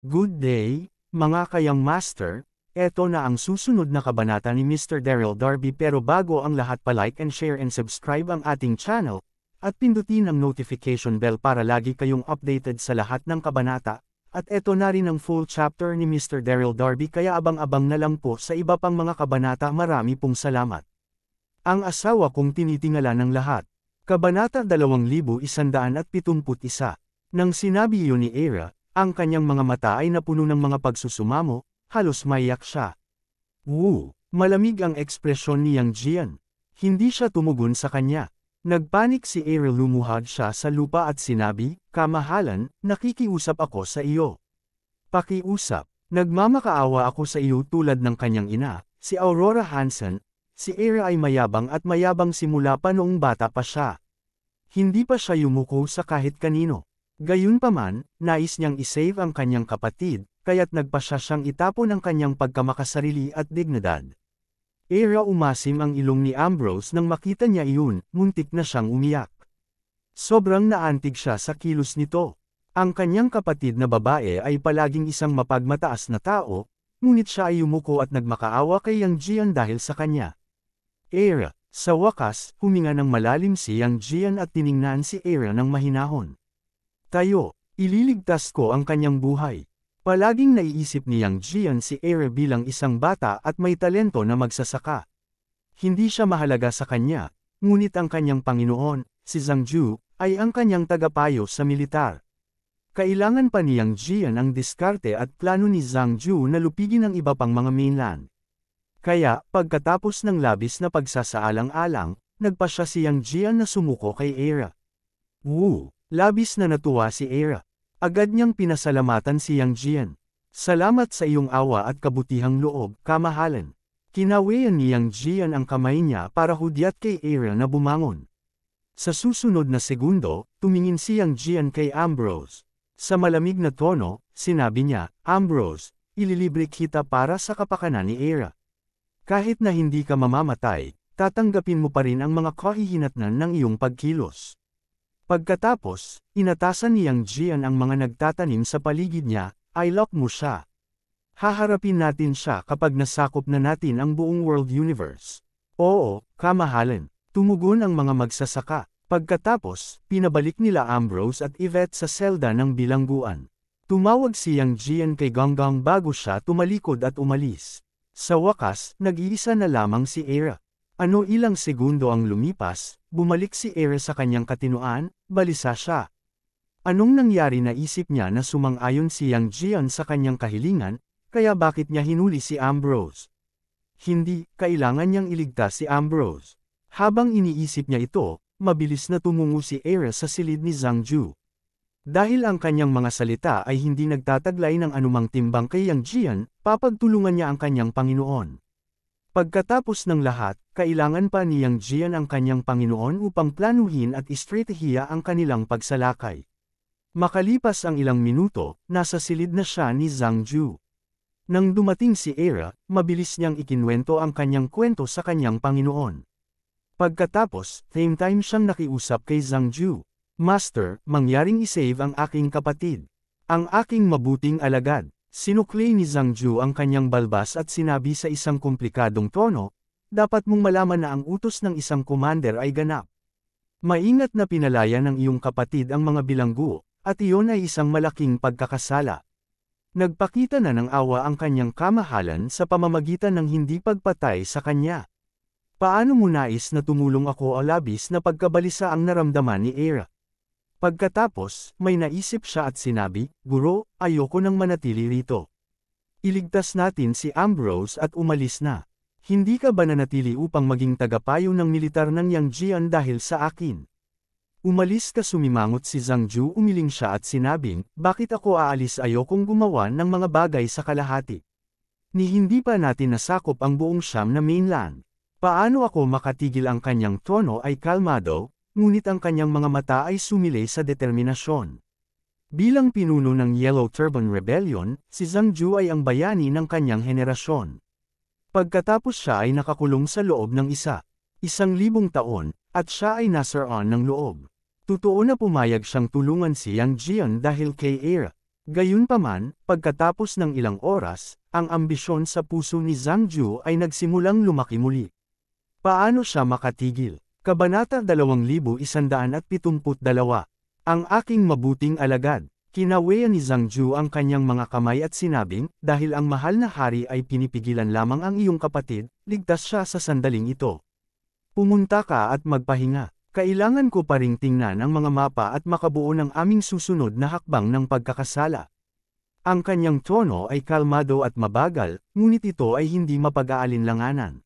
Good day, mga kayang master, eto na ang susunod na kabanata ni Mr. Daryl Darby pero bago ang lahat pa-like and share and subscribe ang ating channel, at pindutin ang notification bell para lagi kayong updated sa lahat ng kabanata, at eto na rin ang full chapter ni Mr. Daryl Darby kaya abang-abang na lang po sa iba pang mga kabanata. Marami pong salamat. Ang asawa kong tinitingala ng lahat. Kabanata 2171. Nang sinabi iyon ni Era, ang kanyang mga mata ay napuno ng mga pagsusumamo, halos maiyak siya. Malamig ang ekspresyon ni Yang Jian. Hindi siya tumugon sa kanya. Nagpanik si Ariel, lumuhad siya sa lupa at sinabi, "Kamahalan, nakikiusap ako sa iyo." Pakiusap. Nagmamakaawa ako sa iyo tulad ng kanyang ina, si Aurora Hansen. Si Ariel ay mayabang at mayabang simula pa noong bata pa siya. Hindi pa siya yumuko sa kahit kanino. Gayunpaman, nais niyang isave ang kanyang kapatid, kaya't nagpa siyang itapon ang kanyang pagkamakasarili at dignidad. Era, umasim ang ilong ni Ambrose nang makita niya iyon, muntik na siyang umiyak. Sobrang naantig siya sa kilos nito. Ang kanyang kapatid na babae ay palaging isang mapagmataas na tao, ngunit siya ay yumuko at nagmakaawa kay Yang Jian dahil sa kanya. Era, sa wakas, huminga ng malalim si Yang Jian at tiningnan si Era ng mahinahon. "Tayo, ililigtas ko ang kanyang buhay." Palaging naiisip ni Yang Jian si Era bilang isang bata at may talento na magsasaka. Hindi siya mahalaga sa kanya, ngunit ang kanyang Panginoon, si Zhang Ju, ay ang kanyang tagapayo sa militar. Kailangan pa ni Yang Jian ang diskarte at plano ni Zhang Ju na lupigin ang iba pang mga mainland. Kaya, pagkatapos ng labis na pagsasaalang-alang, nagpa siya si Yang Jian na sumuko kay Era. Labis na natuwa si Era. Agad niyang pinasalamatan si Yang Jian. "Salamat sa iyong awa at kabutihang loob, kamahalan." Kinawayan ni Yang Jian ang kamay niya para hudyat kay Era na bumangon. Sa susunod na segundo, tumingin si Yang Jian kay Ambrose. Sa malamig na tono, sinabi niya, "Ambrose, ililibre kita para sa kapakanan ni Era. Kahit na hindi ka mamamatay, tatanggapin mo pa rin ang mga kahihinatnan ng iyong pagkilos." Pagkatapos, inatasan ni Yang Jian ang mga nagtatanim sa paligid niya, "I-lock mo siya. Haharapin natin siya kapag nasakop na natin ang buong world universe." "Oo, kamahalan," tumugon ang mga magsasaka. Pagkatapos, pinabalik nila Ambrose at Yvette sa selda ng bilangguan. Tumawag si Yang Jian kay Gonggang bago siya tumalikod at umalis. Sa wakas, nag-iisa na lamang si Era. Ilang segundo ang lumipas, bumalik si Era sa kanyang katinoan, balisa siya. Anong nangyari? Naisip niya na sumang-ayon si Yang Jian sa kanyang kahilingan, kaya bakit niya hinuli si Ambrose? Hindi, kailangan niyang iligtas si Ambrose. Habang iniisip niya ito, mabilis na tumungo si Era sa silid ni Zhang Ju. Dahil ang kanyang mga salita ay hindi nagtataglay ng anumang timbang kay Yang Jian, papagtulungan niya ang kanyang Panginoon. Pagkatapos ng lahat, kailangan pa ni Yang Jian ang kanyang Panginoon upang planuhin at estratehiya ang kanilang pagsalakay. Makalipas ang ilang minuto, nasa silid na siya ni Zhang Ju. Nang dumating si Era, mabilis niyang ikinwento ang kanyang kwento sa kanyang Panginoon. Pagkatapos, same time siyang nakiusap kay Zhang Ju. "Master, mangyaring isave ang aking kapatid. Ang aking mabuting alagad." Sinukli ni Zhang Ju ang kanyang balbas at sinabi sa isang komplikadong tono, "Dapat mong malaman na ang utos ng isang commander ay ganap. Maingat na pinalaya ng iyong kapatid ang mga bilanggo, at iyon ay isang malaking pagkakasala. Nagpakita na ng awa ang kanyang kamahalan sa pamamagitan ng hindi pagpatay sa kanya. Paano mo nais na tumulong ako o labis na pagkabalisa ang naramdaman ni Era?" Pagkatapos, may naisip siya at sinabi, "Guro, ayoko nang manatili rito. Iligtas natin si Ambrose at umalis na. Hindi ka ba nanatili upang maging tagapayo ng militar ng Yang Jian dahil sa akin? Umalis ka." Sumimangot si Zhang Ju, umiling siya at sinabing, "Bakit ako aalis? Ayokong gumawa ng mga bagay sa kalahati. Ni hindi pa natin nasakop ang buong Siam na mainland." Paano ako makatigil? Ang kanyang tono ay kalmado, ngunit ang kanyang mga mata ay sumilay sa determinasyon. Bilang pinuno ng Yellow Turban Rebellion, si Zhang Ju ay ang bayani ng kanyang henerasyon. Pagkatapos siya ay nakakulong sa loob ng 1,000 taon, at siya ay nasaroon ng loob. Totoo na pumayag siyang tulungan si Yang Jian dahil kay Era. Gayunpaman, pagkatapos ng ilang oras, ang ambisyon sa puso ni Zhang Ju ay nagsimulang lumaki muli. Paano siya makatigil? Kabanata 2172. Ang aking mabuting alagad. Kinawean ni Zhang Ju ang kanyang mga kamay at sinabing, dahil ang mahal na hari ay pinipigilan lamang ang iyong kapatid, ligtas siya sa sandaling ito. Pumunta ka at magpahinga. Kailangan ko pa ring tingnan ang mga mapa at makabuo ng aming susunod na hakbang ng pagkakasala. Ang kanyang tono ay kalmado at mabagal, ngunit ito ay hindi mapag-aalinlanganan.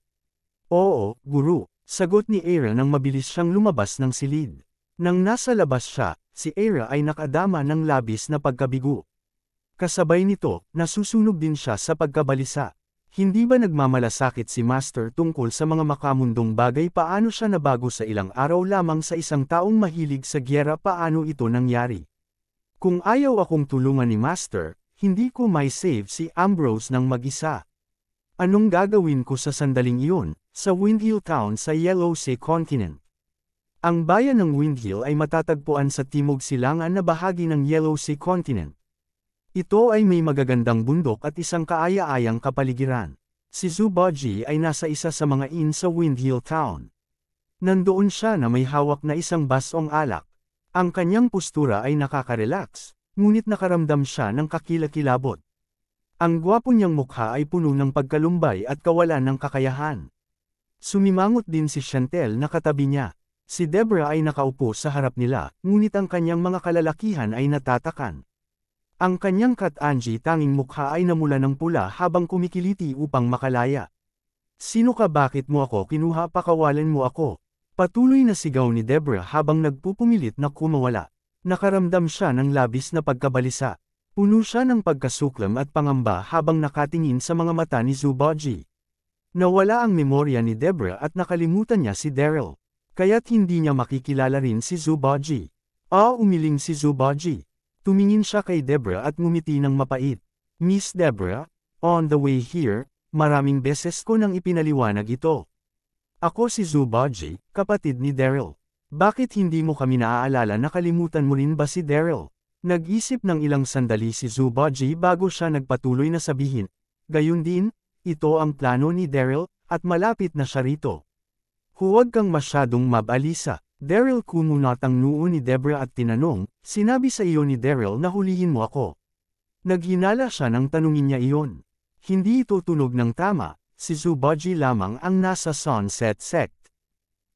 Oo, guru, sagot ni Era nang mabilis siyang lumabas ng silid. Nang nasa labas siya, si Era ay nakadama ng labis na pagkabigo. Kasabay nito, nasusunog din siya sa pagkabalisa. Hindi ba nagmamalasakit si Master tungkol sa mga makamundong bagay? Paano siya nabago sa ilang araw lamang sa isang taong mahilig sa gyera? Paano ito nangyari? Kung ayaw akong tulungan ni Master, hindi ko may save si Ambrose ng mag-isa. Anong gagawin ko sa sandaling iyon, sa Windhill Town sa Yellow Sea Continent? Ang bayan ng Windhill ay matatagpuan sa timog silangan na bahagi ng Yellow Sea Continent. Ito ay may magagandang bundok at isang kaaya-ayang kapaligiran. Si Zubaji ay nasa isa sa mga inn sa Windhill Town. Nandoon siya na may hawak na isang basong alak. Ang kanyang postura ay nakaka-relax, ngunit nakaramdam siya ng kakilakilabot. Ang gwapo niyang mukha ay puno ng pagkalumbay at kawalan ng kakayahan. Sumimangot din si Chantel na katabi niya. Si Deborah ay nakaupo sa harap nila, ngunit ang kanyang mga kalalakihan ay natatakan. Ang kanyang Kat-Anji tanging mukha ay namula ng pula habang kumikiliti upang makalaya. Sino ka? Bakit mo ako kinuha? Pakawalan mo ako. Patuloy na sigaw ni Deborah habang nagpupumilit na kumawala. Nakaramdam siya ng labis na pagkabalisa. Puno siya ng pagkasuklam at pangamba habang nakatingin sa mga mata ni Zubaji. Nawala ang memorya ni Deborah at nakalimutan niya si Daryl. Kaya't hindi niya makikilala rin si Zubaji. Umiling si Zubaji. Tumingin siya kay Deborah at ngumiti ng mapait. Miss Deborah, on the way here, maraming beses ko nang ipinaliwanag ito. Ako si Zubaji, kapatid ni Daryl. Bakit hindi mo kami naaalala? Nakalimutan mo rin ba si Daryl? Nag-isip ng ilang sandali si Zubaji bago siya nagpatuloy na sabihin. Gayun din, ito ang plano ni Daryl, at malapit na siya rito. Huwag kang masyadong mabalisa. Daryl kumunat ang noo ni Deborah at tinanong, sinabi sa iyo ni Daryl na hulihin mo ako. Naghinala siya nang tanungin niya iyon. Hindi ito tunog ng tama, si Zubaji lamang ang nasa Sunset Sect.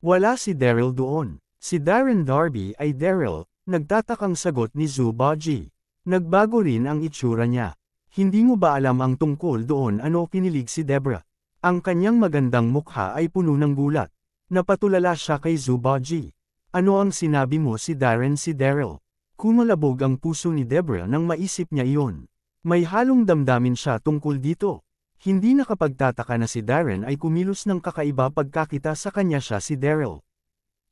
Wala si Daryl doon. Si Darren Darby ay Daryl, nagtatakang sagot ni Zubaji. Nagbago rin ang itsura niya. Hindi mo ba alam ang tungkol doon? Ano? Kinilig si Deborah. Ang kanyang magandang mukha ay puno ng gulat. Napatulala siya kay Zubaji. Ano ang sinabi mo? Si Darren? Si Daryl. Kumalabog ang puso ni Deborah nang maisip niya iyon. May halong damdamin siya tungkol dito. Hindi nakapagtataka na si Darren ay kumilos ng kakaiba pagkakita sa kanya siya si Daryl.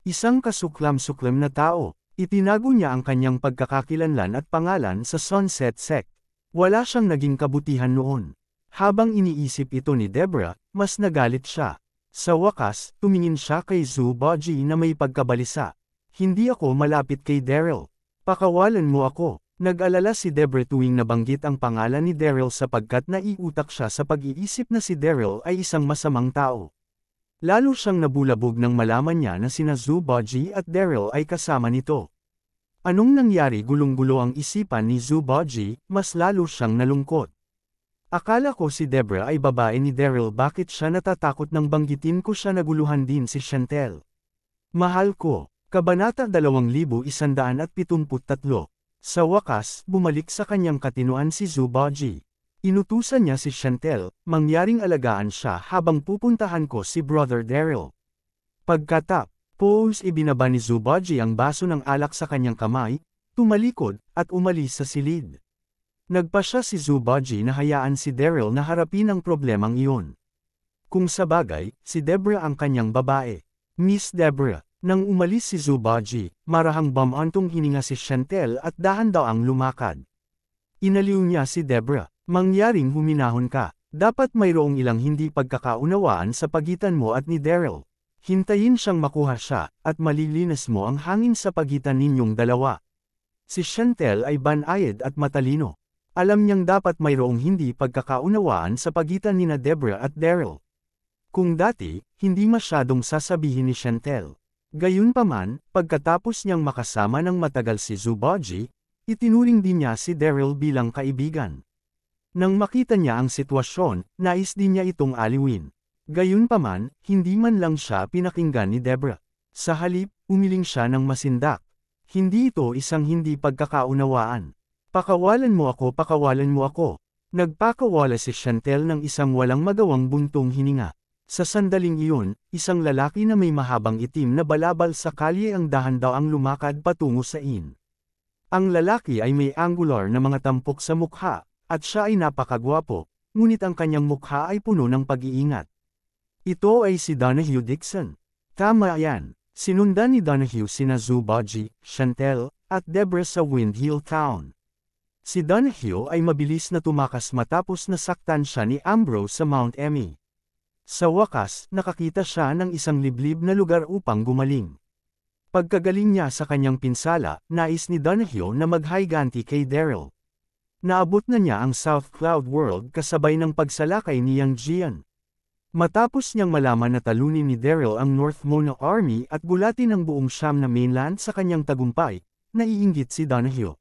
Isang kasuklam-suklam na tao. Itinago niya ang kanyang pagkakakilanlan at pangalan sa Sunset Sect. Wala siyang naging kabutihan noon. Habang iniisip ito ni Deborah, mas nagalit siya. Sa wakas, tumingin siya kay Zubaji na may pagkabalisa. Hindi ako malapit kay Daryl. Pakawalan mo ako. Nag-alala si Deborah tuwing nabanggit ang pangalan ni Daryl sapagkat naiutak siya sa pag-iisip na si Daryl ay isang masamang tao. Lalo siyang nabulabog nang malaman niya na sina Zubaji at Daryl ay kasama nito. Anong nangyari? Gulong-gulo ang isipan ni Zubaji, mas lalo siyang nalungkot. Akala ko si Deborah ay babae ni Daryl. Bakit siya natatakot nang banggitin ko siya? Naguluhan din si Chantel. Mahal ko. Kabanata 2173. Sa wakas, bumalik sa kanyang katinoan si Zubaji. Inutusan niya si Chantel, mangyaring alagaan siya habang pupuntahan ko si Brother Daryl. Pagkatapos ibinaba ni Zubaji ang baso ng alak sa kanyang kamay, tumalikod, at umalis sa silid. Nagpasya si Zubaji na hayaan si Daryl na harapin ang problemang iyon. Kung sabagay, si Deborah ang kanyang babae. Miss Deborah, nang umalis si Zubaji, marahang bumantong hininga si Chantel at dahan-daang lumakad. Inaliw niya si Deborah, mangyaring huminahon ka. Dapat mayroong ilang hindi pagkakaunawaan sa pagitan mo at ni Daryl. Hintayin siyang makuha siya, at malilinas mo ang hangin sa pagitan ninyong dalawa. Si Chantel ay banayad at matalino. Alam niyang dapat mayroong hindi pagkakaunawaan sa pagitan nina Deborah at Daryl. Kung dati, hindi masyadong sasabihin ni Chantel. Gayunpaman, pagkatapos niyang makasama ng matagal si Zuboji, itinuring din niya si Daryl bilang kaibigan. Nang makita niya ang sitwasyon, nais din niya itong aliwin. Gayunpaman, hindi man lang siya pinakinggan ni Deborah. Sa halip, umiling siya ng masindak. Hindi ito isang hindi pagkakaunawaan. Pakawalan mo ako, pakawalan mo ako. Nagpakawala si Chantel ng isang walang magawang buntong hininga. Sa sandaling iyon, isang lalaki na may mahabang itim na balabal sa kalye ang dahan-daang lumakad patungo sa inn. Ang lalaki ay may angular na mga tampok sa mukha, at siya ay napakagwapo, ngunit ang kanyang mukha ay puno ng pag-iingat. Ito ay si Donahue Dixon. Tama yan, sinundan ni Donahue sina Zuboji, Chantel, at Deborah sa Windhill Town. Si Donahue ay mabilis na tumakas matapos nasaktan siya ni Ambrose sa Mount Emmy. Sa wakas, nakakita siya ng isang liblib na lugar upang gumaling. Pagkagaling niya sa kanyang pinsala, nais ni Donahue na maghiganti kay Daryl. Naabot na niya ang South Cloud World kasabay ng pagsalakay ni Yang Jian. Matapos niyang malaman na talunin ni Daryl ang North Mona Army at gulatin ang buong Siam na mainland sa kanyang tagumpay, naiinggit si Donahue.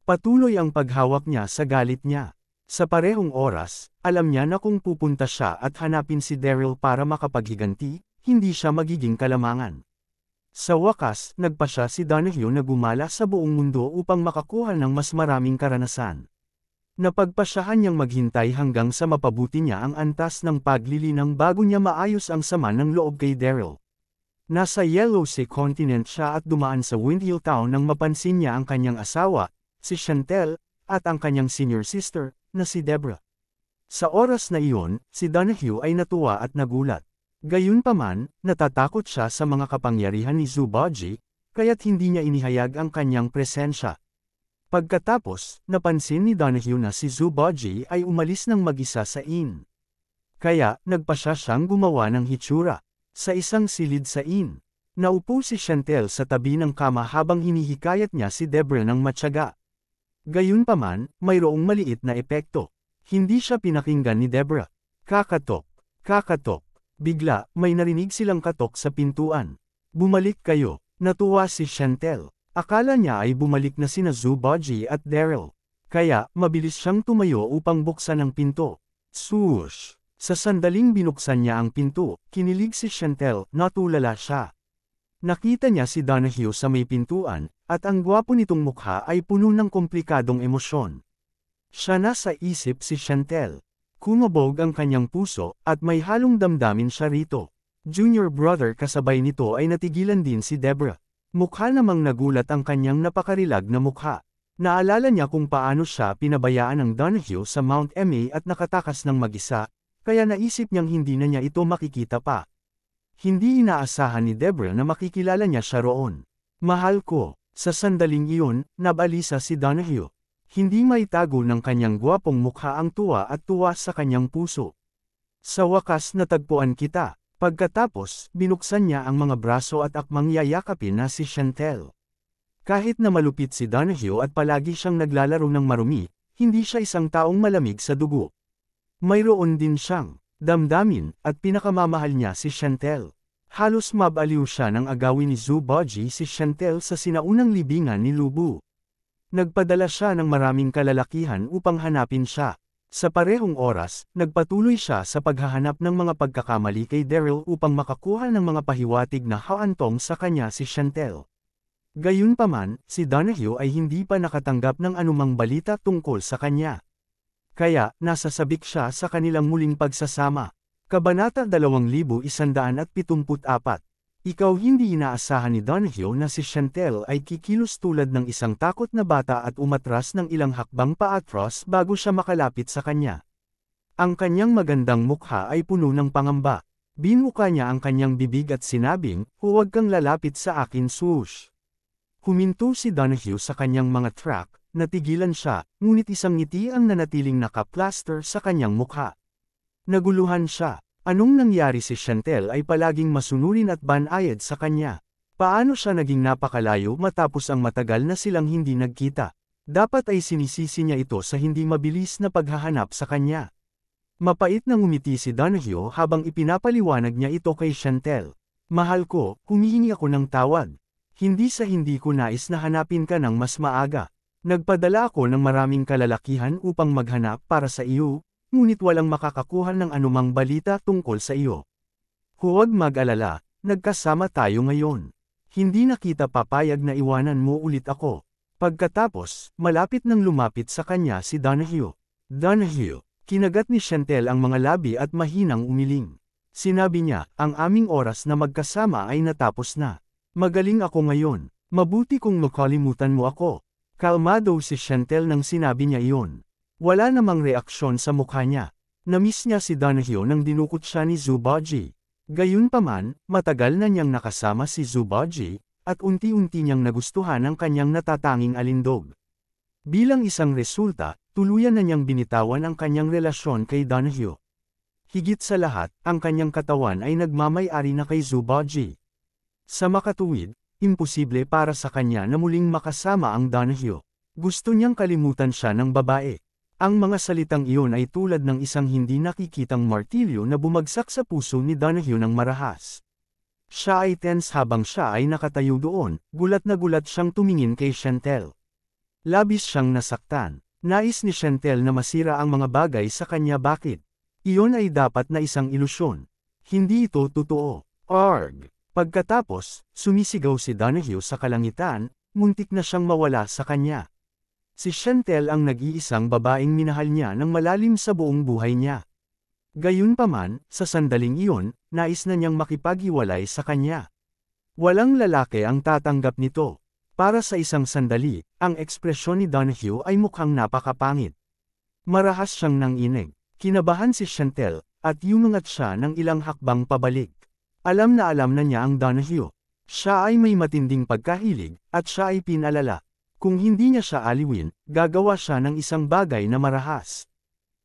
Patuloy ang paghawak niya sa galit niya. Sa parehong oras, alam niya na kung pupunta siya at hanapin si Daryl para makapaghiganti, hindi siya magiging kalamangan. Sa wakas, nagpa siya si Donahue na gumala sa buong mundo upang makakuha ng mas maraming karanasan. Napagpasyahan niyang maghintay hanggang sa mapabuti niya ang antas ng paglilinang bago niya maayos ang sama ng loob kay Daryl. Nasa Yellow Sea Continent siya at dumaan sa Windhill Town nang mapansin niya ang kanyang asawa, si Chantel, at ang kanyang senior sister, na si Deborah. Sa oras na iyon, si Donahue ay natuwa at nagulat. Gayunpaman, natatakot siya sa mga kapangyarihan ni Zuboji, kaya't hindi niya inihayag ang kanyang presensya. Pagkatapos, napansin ni Donahue na si Zuboji ay umalis ng mag-isa sa inn. Kaya, nagpasya siyang gumawa ng hitsura. Sa isang silid sa inn, naupo si Chantel sa tabi ng kama habang hinihikayat niya si Deborah ng matyaga. Gayunpaman, mayroong maliit na epekto. Hindi siya pinakinggan ni Deborah. Kakatok, kakatok. Bigla, may narinig silang katok sa pintuan. Bumalik kayo. Natuwa si Chantel. Akala niya ay bumalik na sina Zuboji at Daryl. Kaya, mabilis siyang tumayo upang buksan ang pinto. Swoosh! Sa sandaling binuksan niya ang pinto, kinilig si Chantel, natulala siya. Nakita niya si Donahue sa may pintuan, at ang gwapo nitong mukha ay puno ng komplikadong emosyon. Siya na sa isip si Chantel. Kumabog ang kanyang puso, at may halong damdamin siya rito. Junior brother kasabay nito ay natigilan din si Deborah. Mukha namang nagulat ang kanyang napakarilag na mukha. Naalala niya kung paano siya pinabayaan ng Donahue sa Mount Emmy at nakatakas ng mag-isa, kaya naisip niyang hindi na niya ito makikita pa. Hindi inaasahan ni Deborah na makikilala niya siya roon. Mahal ko, sa sandaling iyon, nabalisa si Donahue. Hindi maitago ng kanyang gwapong mukha ang tuwa at tuwa sa kanyang puso. Sa wakas natagpuan kita. Pagkatapos, binuksan niya ang mga braso at akmang yayakapin na si Chantel. Kahit na malupit si Donahue at palagi siyang naglalaro ng marumi, hindi siya isang taong malamig sa dugo. Mayroon din siyang damdamin, at pinakamamahal niya si Chantel. Halos mabaliw siya nang agawin ni Zuboji si Chantel sa sinaunang libingan ni Lubu. Nagpadala siya ng maraming kalalakihan upang hanapin siya. Sa parehong oras, nagpatuloy siya sa paghahanap ng mga pagkakamali kay Daryl upang makakuha ng mga pahiwatig na haantong sa kanya si Chantel. Gayunpaman, si Donahue ay hindi pa nakatanggap ng anumang balita tungkol sa kanya. Kaya, nasasabik siya sa kanilang muling pagsasama. Kabanata 2174. Ikaw hindi inaasahan ni Donahue na si Chantel ay kikilos tulad ng isang takot na bata at umatras ng ilang hakbang paatros bago siya makalapit sa kanya. Ang kanyang magandang mukha ay puno ng pangamba. Binuka niya ang kanyang bibig at sinabing, "Huwag kang lalapit sa akin, swoosh." Huminto si Donahue sa kanyang mga track. Natigilan siya, ngunit isang ngiti ang nanatiling naka-plaster sa kanyang mukha. Naguluhan siya. Anong nangyari si Chantel ay palaging masunurin at banayad sa kanya. Paano siya naging napakalayo matapos ang matagal na silang hindi nagkita? Dapat ay sinisisi niya ito sa hindi mabilis na paghahanap sa kanya. Mapait na ngumiti si Donahue habang ipinapaliwanag niya ito kay Chantel. Mahal ko, humihingi ako ng tawad. Hindi sa hindi ko nais na hanapin ka ng mas maaga. Nagpadala ako ng maraming kalalakihan upang maghanap para sa iyo, ngunit walang makakakuha ng anumang balita tungkol sa iyo. Huwag mag-alala, nagkasama tayo ngayon. Hindi na kita papayag na iwanan mo ulit ako. Pagkatapos, malapit nang lumapit sa kanya si Donahue. Donahue, kinagat ni Chantel ang mga labi at mahinang umiling. Sinabi niya, ang aming oras na magkasama ay natapos na. Magaling ako ngayon, mabuti kung makalimutan mo ako. Kalmado si Chantel nang sinabi niya iyon. Wala namang reaksyon sa mukha niya. Namiss niya si Donahue nang dinukot siya ni Zubaji. Gayunpaman, matagal na niyang nakasama si Zubaji, at unti-unti niyang nagustuhan ang kanyang natatanging alindog. Bilang isang resulta, tuluyan na niyang binitawan ang kanyang relasyon kay Donahue. Higit sa lahat, ang kanyang katawan ay nagmamay-ari na kay Zubaji. Sa makatuwid, imposible para sa kanya na muling makasama ang Donahue. Gusto niyang kalimutan siya ng babae. Ang mga salitang iyon ay tulad ng isang hindi nakikitang martilyo na bumagsak sa puso ni Donahue ng marahas. Siya ay tense habang siya ay nakatayo doon, gulat na gulat siyang tumingin kay Chantel. Labis siyang nasaktan. Nais ni Chantel na masira ang mga bagay sa kanya. Bakit? Iyon ay dapat na isang ilusyon. Hindi ito totoo. Arg! Pagkatapos, sumisigaw si Donahue sa kalangitan, muntik na siyang mawala sa kanya. Si Chantel ang nag-iisang babaeng minahal niya ng malalim sa buong buhay niya. Gayunpaman, sa sandaling iyon, nais na niyang makipaghiwalay sa kanya. Walang lalaki ang tatanggap nito. Para sa isang sandali, ang ekspresyon ni Donahue ay mukhang napakapangit. Marahas siyang nanginig. Kinabahan si Chantel, at yumangat siya ng ilang hakbang pabalik. Alam na niya ang Donahue. Siya ay may matinding pagkahilig, at siya ay pinalala. Kung hindi niya siya aliwin, gagawa siya ng isang bagay na marahas.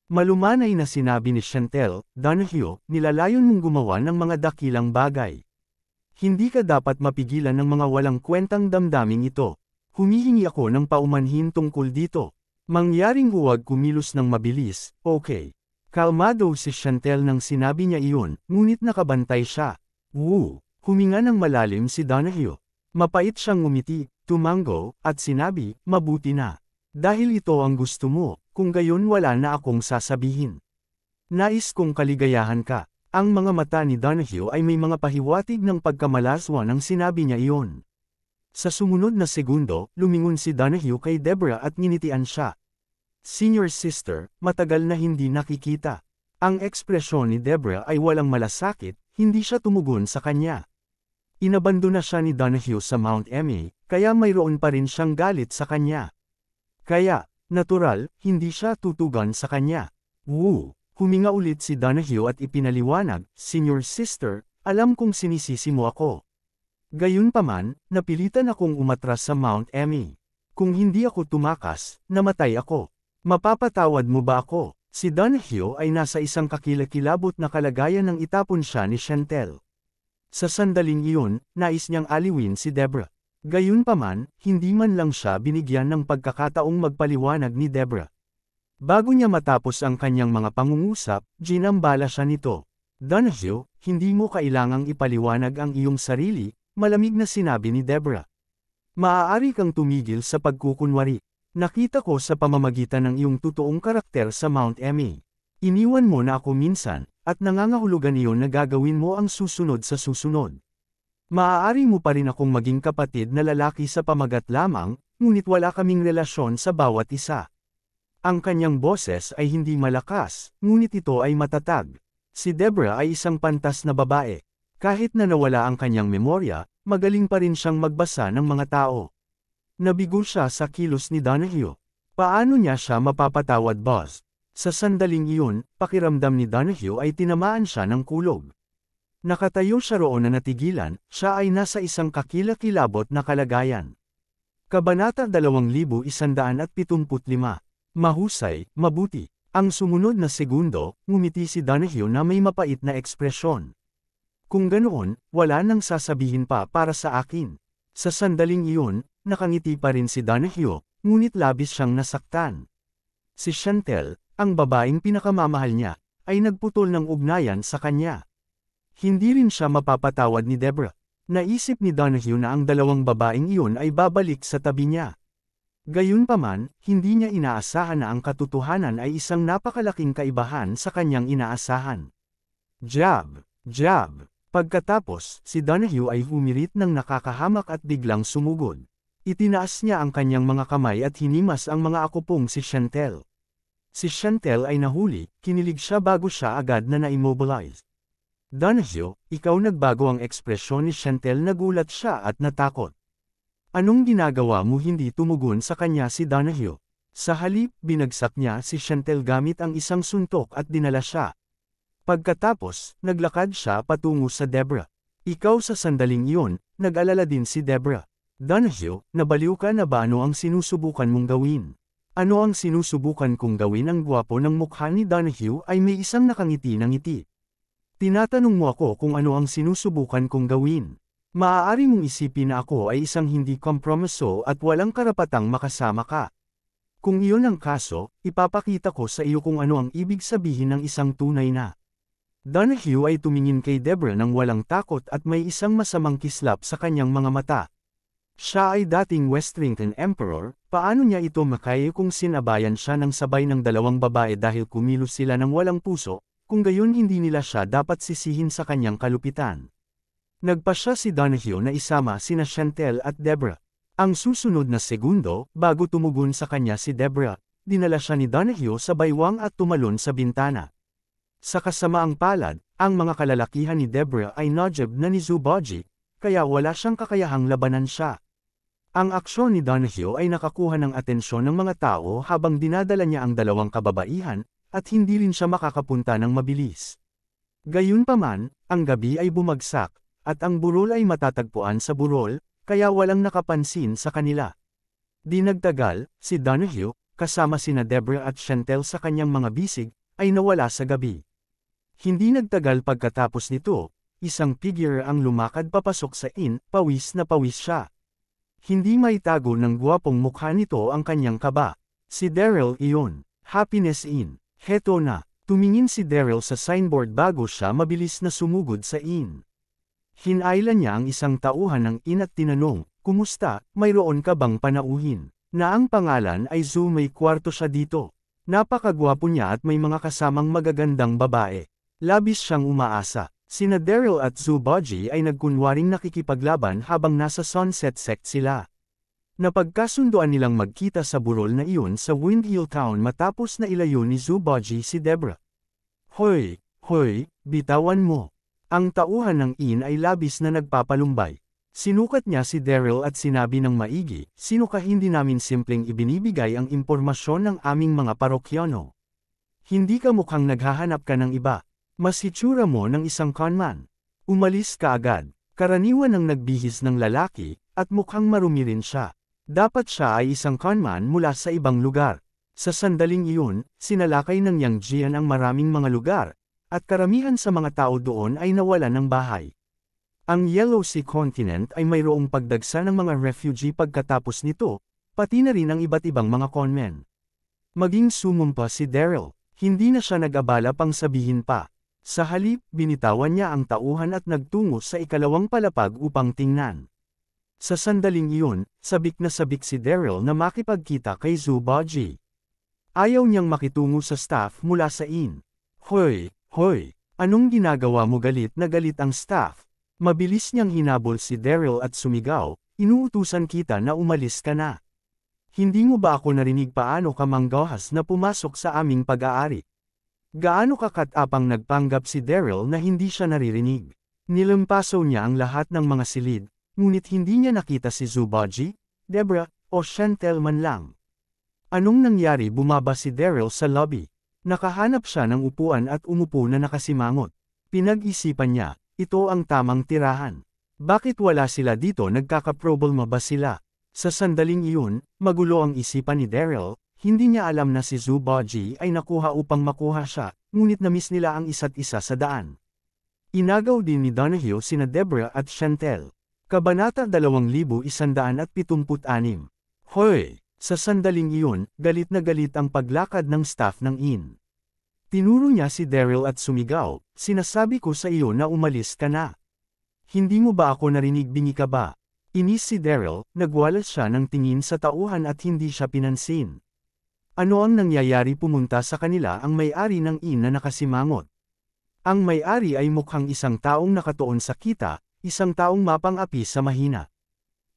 Malumanay na sinabi ni Chantel, Donahue, nilalayon mong gumawa ng mga dakilang bagay. Hindi ka dapat mapigilan ng mga walang kwentang damdaming ito. Humihingi ako ng paumanhin tungkol dito. Mangyaring huwag kumilos ng mabilis, okay. Kalmado si Chantel nang sinabi niya iyon, ngunit nakabantay siya. Woo! Huminga ng malalim si Donahue. Mapait siyang ngumiti, tumango, at sinabi, mabuti na. Dahil ito ang gusto mo, kung gayon wala na akong sasabihin. Nais kong kaligayahan ka. Ang mga mata ni Donahue ay may mga pahiwatig ng pagkamalaswa nang sinabi niya iyon. Sa sumunod na segundo, lumingon si Donahue kay Deborah at nginitian siya. Senior sister, matagal na hindi nakikita. Ang ekspresyon ni Deborah ay walang malasakit, hindi siya tumugon sa kanya. Inabandona siya ni Donahue sa Mount Emmy, kaya mayroon pa rin siyang galit sa kanya. Kaya, natural, hindi siya tutugan sa kanya. Woo! Huminga ulit si Donahue at ipinaliwanag, Senior sister, alam kong sinisisi mo ako. Gayunpaman, napilitan akong umatras sa Mount Emmy. Kung hindi ako tumakas, namatay ako. Mapapatawad mo ba ako? Si Donahue ay nasa isang kakilakilabot na kalagayan nang itapon siya ni Chantel. Sa sandaling iyon, nais niyang aliwin si Deborah. Gayunpaman, hindi man lang siya binigyan ng pagkakataong magpaliwanag ni Deborah. Bago niya matapos ang kanyang mga pangungusap, ginambala siya nito. Donahue, hindi mo kailangang ipaliwanag ang iyong sarili, malamig na sinabi ni Deborah. Maaari kang tumigil sa pagkukunwari. Nakita ko sa pamamagitan ng iyong totoong karakter sa Mount Emmy. Iniwan mo na ako minsan, at nangangahulugan iyon na gagawin mo ang susunod sa susunod. Maaari mo pa rin akong maging kapatid na lalaki sa pamagat lamang, ngunit wala kaming relasyon sa bawat isa. Ang kanyang boses ay hindi malakas, ngunit ito ay matatag. Si Deborah ay isang pantas na babae. Kahit na nawala ang kanyang memorya, magaling pa rin siyang magbasa ng mga tao. Nabigo siya sa kilos ni Donahue. Paano niya siya mapapatawad, boss? Sa sandaling iyon, pakiramdam ni Donahue ay tinamaan siya ng kulog. Nakatayo siya roon na natigilan, siya ay nasa isang kakilakilabot na kalagayan. Kabanata 2175. Mahusay, mabuti. Ang sumunod na segundo, ngumiti si Donahue na may mapait na ekspresyon. Kung ganoon, wala nang sasabihin pa para sa akin. Sa sandaling iyon, nakangiti pa rin si Donahue, ngunit labis siyang nasaktan. Si Chantel, ang babaeng pinakamamahal niya, ay nagputol ng ugnayan sa kanya. Hindi rin siya mapapatawad ni Deborah. Naisip ni Donahue na ang dalawang babaeng iyon ay babalik sa tabi niya. Gayunpaman, hindi niya inaasahan na ang katotohanan ay isang napakalaking kaibahan sa kanyang inaasahan. Jab, jab. Pagkatapos, si Donahue ay humirit ng nakakahamak at biglang sumugod. Itinaas niya ang kanyang mga kamay at hinimas ang mga akupong si Chantel. Si Chantel ay nahuli, kinilig siya bago siya agad na na-immobilize. Donahue, ikaw nagbago ang ekspresyon ni Chantel, nagulat siya at natakot. Anong ginagawa mo? Hindi tumugon sa kanya si Donahue. Sa halip, binagsak niya si Chantel gamit ang isang suntok at dinala siya. Pagkatapos, naglakad siya patungo sa Deborah. Ikaw sa sandaling iyon, nag-alala din si Deborah. Donahue, nabaliw ka na ba? Ano ang sinusubukan mong gawin? Ano ang sinusubukan kong gawin? Ang gwapo ng mukha ni Donahue ay may isang nakangiti ng ngiti. Tinatanong mo ako kung ano ang sinusubukan kong gawin. Maaari mong isipin na ako ay isang hindi kompromiso at walang karapatang makasama ka. Kung iyon ang kaso, ipapakita ko sa iyo kung ano ang ibig sabihin ng isang tunay na. Donahue ay tumingin kay Deborah nang walang takot at may isang masamang kislap sa kanyang mga mata. Siya ay dating Westrington Emperor, paano niya ito makaya kung sinabayan siya ng sabay ng dalawang babae dahil kumilos sila ng walang puso, kung gayon hindi nila siya dapat sisihin sa kanyang kalupitan. Nagpasya si Donahue na isama sina Chantel at Deborah. Ang susunod na segundo, bago tumugon sa kanya si Deborah, dinala siya ni Donahue sa baywang at tumalon sa bintana. Sa kasamaang palad, ang mga kalalakihan ni Deborah ay najab na ni Zuboji, kaya wala siyang kakayahang labanan siya. Ang aksyon ni Donahue ay nakakuha ng atensyon ng mga tao habang dinadala niya ang dalawang kababaihan, at hindi rin siya makakapunta ng mabilis. Gayunpaman, ang gabi ay bumagsak, at ang burol ay matatagpuan sa burol, kaya walang nakapansin sa kanila. Di nagtagal, si Donahue, kasama sina Deborah at Chantel sa kanyang mga bisig, ay nawala sa gabi. Hindi nagtagal pagkatapos nito, isang figure ang lumakad papasok sa inn, pawis na pawis siya. Hindi maitago ng gwapong mukha nito ang kanyang kaba. Si Daryl iyon, Happiness Inn. Heto na, tumingin si Daryl sa signboard bago siya mabilis na sumugod sa inn. Hinailan niya ang isang tauhan ng inn at tinanong, "Kumusta, mayroon ka bang panauhin?" Na ang pangalan ay Zoo, may kwarto siya dito. Napakagwapo niya at may mga kasamang magagandang babae. Labis siyang umaasa. Sina Daryl at Zuboji ay nagkunwaring nakikipaglaban habang nasa Sunset Sect sila. Napagkasunduan nilang magkita sa burol na iyon sa Windhill Town matapos na ilayo ni Zuboji si Deborah. Hoy, bitawan mo. Ang tauhan ng inn ay labis na nagpapalumbay. Sinukat niya si Daryl at sinabi ng maigi, "Sino ka? Hindi namin simpleng ibinibigay ang impormasyon ng aming mga parokyano. Hindi ka mukhang naghahanap ka ng iba. Mas hitsura mo ng isang conman. Umalis ka agad." Karaniwan ang nagbihis ng lalaki, at mukhang marumi rin siya. Dapat siya ay isang conman mula sa ibang lugar. Sa sandaling iyon, sinalakay ng Yang Jian ang maraming mga lugar, at karamihan sa mga tao doon ay nawalan ng bahay. Ang Yellow Sea Continent ay mayroong pagdagsa ng mga refugee pagkatapos nito, pati na rin ang iba't ibang mga conmen. Maging sumumpa si Daryl, hindi na siya nag-abala pang sabihin pa. Sa halip, binitawan niya ang tauhan at nagtungo sa ikalawang palapag upang tingnan. Sa sandaling iyon, sabik na sabik si Daryl na makipagkita kay Zuboji. Ayaw niyang makitungo sa staff mula sa inn. Hoy, anong ginagawa mo? Galit na galit ang staff. Mabilis niyang hinabol si Daryl at sumigaw, "Inuutusan kita na umalis ka na. Hindi mo ba ako narinig? Paano ka manggahas na pumasok sa aming pag-aari?" Gaano kakatapang nagpanggap si Daryl na hindi siya naririnig. Nilampaso niya ang lahat ng mga silid, ngunit hindi niya nakita si Zuboji, Deborah, o Chantel man lang. Anong nangyari? Bumaba si Daryl sa lobby. Nakahanap siya ng upuan at umupo na nakasimangot. Pinag-isipan niya, ito ang tamang tirahan. Bakit wala sila dito? Nagkakaproblema ba sila? Sa sandaling iyon, magulo ang isipan ni Daryl. Hindi niya alam na si Zuboji ay nakuha upang makuha siya, ngunit namiss nila ang isa't isa sa daan. Inagaw din ni Donahue sina Deborah at Chantel. Kabanata 2176. Sa sandaling iyon, galit na galit ang paglakad ng staff ng inn. Tinuro niya si Daryl at sumigaw, "Sinasabi ko sa iyo na umalis ka na. Hindi mo ba ako narinig, bingi ka ba?" Inis si Daryl, nagwalas siya ng tingin sa tauhan at hindi siya pinansin. Ano ang nangyayari? Pumunta sa kanila ang may-ari ng inn na nakasimangot. Ang may-ari ay mukhang isang taong nakatuon sa kita, isang taong mapang-api sa mahina.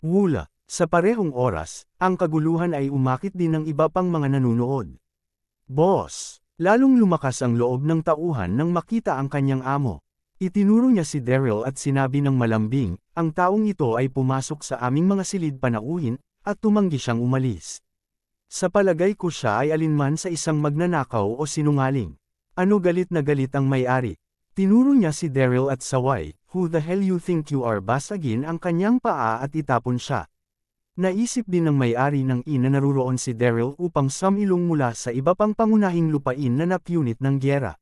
Wula, sa parehong oras, ang kaguluhan ay umakit din ng iba pang mga nanunood. "Boss!" Lalong lumakas ang loob ng tauhan nang makita ang kanyang amo. Itinuro niya si Daryl at sinabi ng malambing, "Ang taong ito ay pumasok sa aming mga silid panauhin, at tumanggi siyang umalis. Sa palagay ko siya ay alinman sa isang magnanakaw o sinungaling." Ano? Galit na galit ang may-ari. Tinuro niya si Daryl at saway, "Who the hell you think you are?" Basagin ang kanyang paa at itapon siya. Naisip din ng may-ari ng inn na naruroon si Daryl upang sumilong mula sa iba pang pangunahing lupain na napunit ng gyera.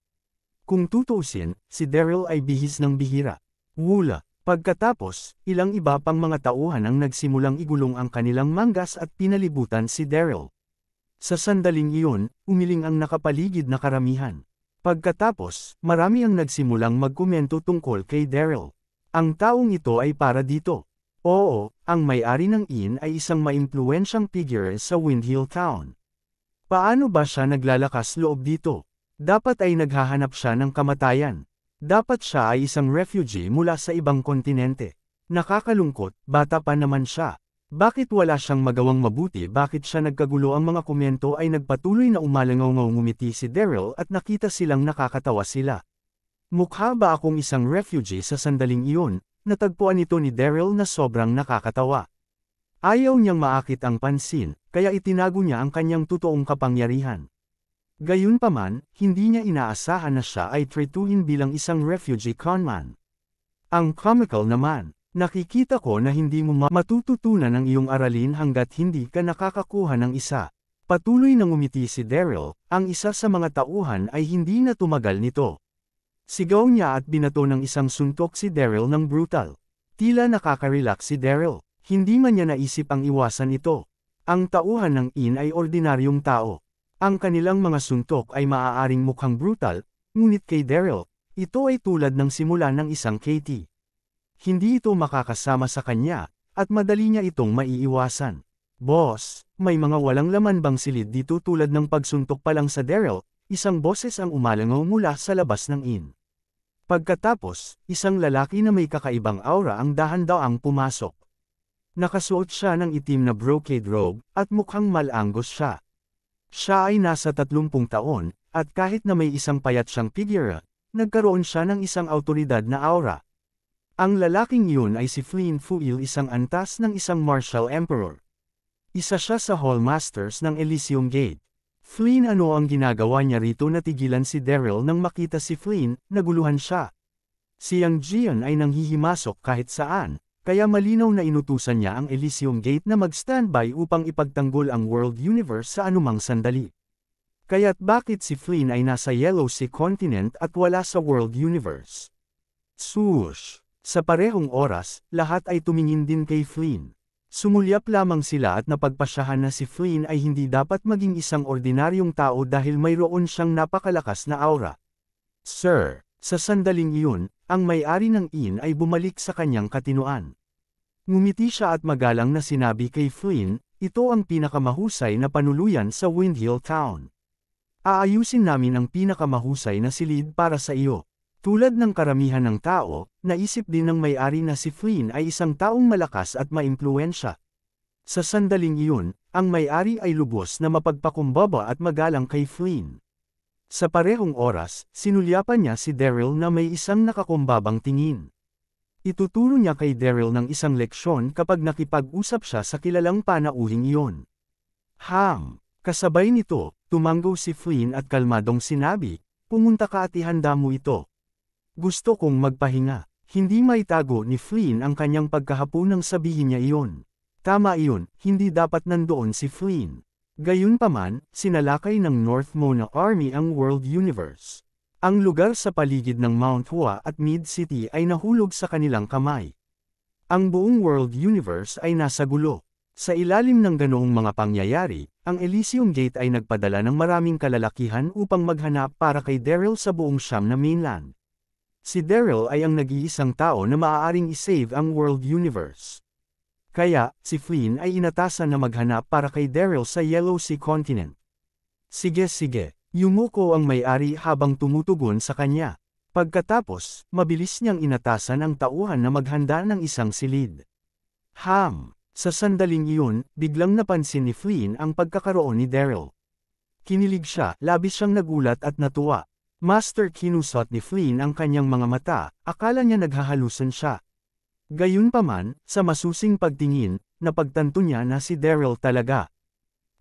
Kung tutuusin, si Daryl ay bihis ng bihira. Wula. Pagkatapos, ilang iba pang mga tauhan ang nagsimulang igulong ang kanilang manggas at pinalibutan si Daryl. Sa sandaling iyon, umiling ang nakapaligid na karamihan. Pagkatapos, marami ang nagsimulang magkomento tungkol kay Daryl. Ang taong ito ay para dito. Oo, ang may-ari ng inn ay isang maimpluwensyang figure sa Windhill Town. Paano ba siya naglalakas loob dito? Dapat ay naghahanap siya ng kamatayan. Dapat siya ay isang refugee mula sa ibang kontinente. Nakakalungkot, bata pa naman siya. Bakit wala siyang magawang mabuti? Bakit siya nagkagulo? Ang mga komento ay nagpatuloy na umalangaw. Ngumiti si Daryl at nakita silang nakakatawa sila. Mukha ba akong isang refugee? Sa sandaling iyon, natagpuan ito ni Daryl na sobrang nakakatawa. Ayaw niyang maakit ang pansin, kaya itinago niya ang kanyang totoong kapangyarihan. Gayunpaman, hindi niya inaasahan na siya ay tretuhin bilang isang refugee conman. Ang comical naman. Nakikita ko na hindi mo matututunan ang iyong aralin hanggat hindi ka nakakakuha ng isa. Patuloy na ngumiti si Daryl, ang isa sa mga tauhan ay hindi na tumagal nito. Sigaw niya at binato ng isang suntok si Daryl ng brutal. Tila nakaka-relax si Daryl, hindi man niya naisip ang iwasan ito. Ang tauhan ng inn ay ordinaryong tao. Ang kanilang mga suntok ay maaaring mukhang brutal, ngunit kay Daryl, ito ay tulad ng simula ng isang KT. Hindi ito makakasama sa kanya, at madali niya itong maiiwasan. "Boss, may mga walang laman bang silid dito?" Tulad ng pagsuntok pa lang sa Daryl, isang boses ang umalangaw mula sa labas ng inn. Pagkatapos, isang lalaki na may kakaibang aura ang dahan-daang pumasok. Nakasuot siya ng itim na brocade robe, at mukhang malanggos siya. Siya ay nasa 30 taon, at kahit na may isang payat siyang figura, nagkaroon siya ng isang awtoridad na aura. Ang lalaking iyon ay si Flynn Fuil, isang antas ng isang martial emperor. Isa siya sa hallmasters ng Elysium Gate. "Flynn, ano ang ginagawa niya rito?" Natigilan si Daryl nang makita si Flynn, naguluhan siya. Si Yang Jian ay nanghihimasok kahit saan, kaya malinaw na inutusan niya ang Elysium Gate na mag-standby upang ipagtanggol ang world universe sa anumang sandali. Kaya't bakit si Flynn ay nasa Yellow Sea Continent at wala sa world universe? Swoosh! Sa parehong oras, lahat ay tumingin din kay Flynn. Sumulyap lamang sila at napagpasyahan na si Flynn ay hindi dapat maging isang ordinaryong tao dahil mayroon siyang napakalakas na aura. "Sir," sa sandaling iyon, ang may-ari ng inn ay bumalik sa kanyang katinoan. Ngumiti siya at magalang na sinabi kay Flynn, "Ito ang pinakamahusay na panuluyan sa Windhill Town. Aayusin namin ang pinakamahusay na silid para sa iyo." Tulad ng karamihan ng tao, naisip din ng may-ari na si Flynn ay isang taong malakas at maimpluwensya. Sa sandaling iyon, ang may-ari ay lubos na mapagpakumbaba at magalang kay Flynn. Sa parehong oras, sinulyapan niya si Daryl na may isang nakakumbabang tingin. Ituturo niya kay Daryl ng isang leksyon kapag nakipag-usap siya sa kilalang panauhing iyon. Kasabay nito, tumanggo si Flynn at kalmadong sinabi, "Pumunta ka at ihanda mo ito. Gusto kong magpahinga." Hindi maitago ni Flynn ang kanyang pagkahapon nang sabihin niya iyon. Tama iyon, hindi dapat nandoon si Flynn. Gayunpaman, sinalakay ng North Mona Army ang world universe. Ang lugar sa paligid ng Mount Hua at Mid-City ay nahulog sa kanilang kamay. Ang buong world universe ay nasa gulo. Sa ilalim ng ganoong mga pangyayari, ang Elysium Gate ay nagpadala ng maraming kalalakihan upang maghanap para kay Daryl sa buong Siyam na mainland. Si Daryl ay ang nag-iisang tao na maaaring isave ang world universe. Kaya, si Flynn ay inatasan na maghanap para kay Daryl sa Yellow Sea Continent. Sige, yumuko ang may-ari habang tumutugon sa kanya. Pagkatapos, mabilis niyang inatasan ang tauhan na maghanda ng isang silid. Sa sandaling iyon, biglang napansin ni Flynn ang pagkakaroon ni Daryl. Kinilig siya, labis siyang nagulat at natuwa. Master, kinusot ni Flynn ang kanyang mga mata, akala niya naghahalusan siya. Gayunpaman, sa masusing pagtingin, napagtanto niya na si Daryl talaga.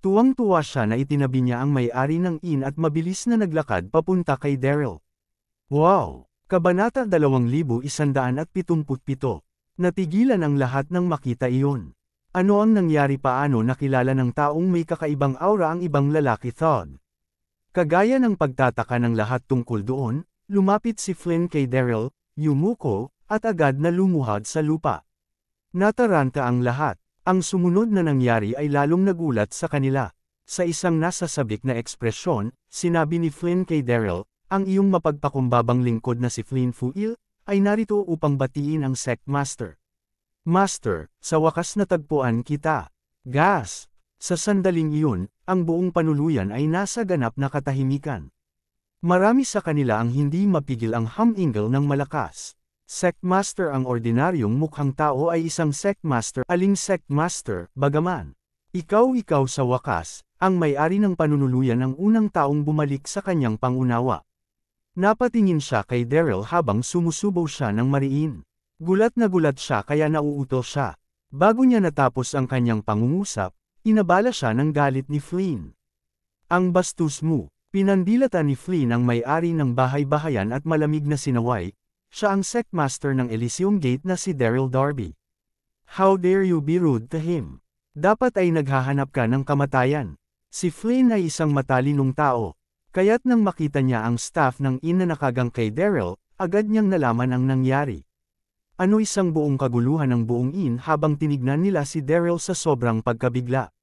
Tuwang-tuwa siya na itinabi niya ang may-ari ng inn at mabilis na naglakad papunta kay Daryl. Wow! Kabanata 2177. Natigilan ang lahat nang makita iyon. Ano ang nangyari, paano nakilala ng taong may kakaibang aura ang ibang lalaki thought? Kagaya ng pagtataka ng lahat tungkol doon, lumapit si Flynn kay Daryl, yumuko, at agad na lumuhad sa lupa. Nataranta ang lahat. Ang sumunod na nangyari ay lalong nagulat sa kanila. Sa isang nasasabik na ekspresyon, sinabi ni Flynn kay Daryl, ang iyong mapagpakumbabang lingkod na si Flynn Fuil, ay narito upang batiin ang Sect Master. Master, sa wakas natagpuan kita. Gas! Sa sandaling iyon, ang buong panuluyan ay nasa ganap na katahimikan. Marami sa kanila ang hindi mapigil ang humingle ng malakas. Sect Master, ang ordinaryong mukhang tao ay isang Sect Master. Aling Sect Master, bagaman? Ikaw sa wakas, ang may-ari ng panunuluyan ang unang taong bumalik sa kanyang pangunawa. Napatingin siya kay Daryl habang sumusubaw siya ng mariin. Gulat na gulat siya kaya nauutol siya. Bago niya natapos ang kanyang pangungusap, inabala siya ng galit ni Flynn. Ang bastos mo! Pinandilatan ni Flynn ang may-ari ng bahay-bahayan at malamig na sinaway, siya ang Sect Master ng Elysium Gate na si Daryl Darby. How dare you be rude to him? Dapat ay naghahanap ka ng kamatayan. Si Flynn ay isang matalinong tao, kaya't nang makita niya ang staff ng inn na nakagang kay Daryl, agad niyang nalaman ang nangyari. Ano isang buong kaguluhan ng buong inn habang tinignan nila si Daryl sa sobrang pagkabigla.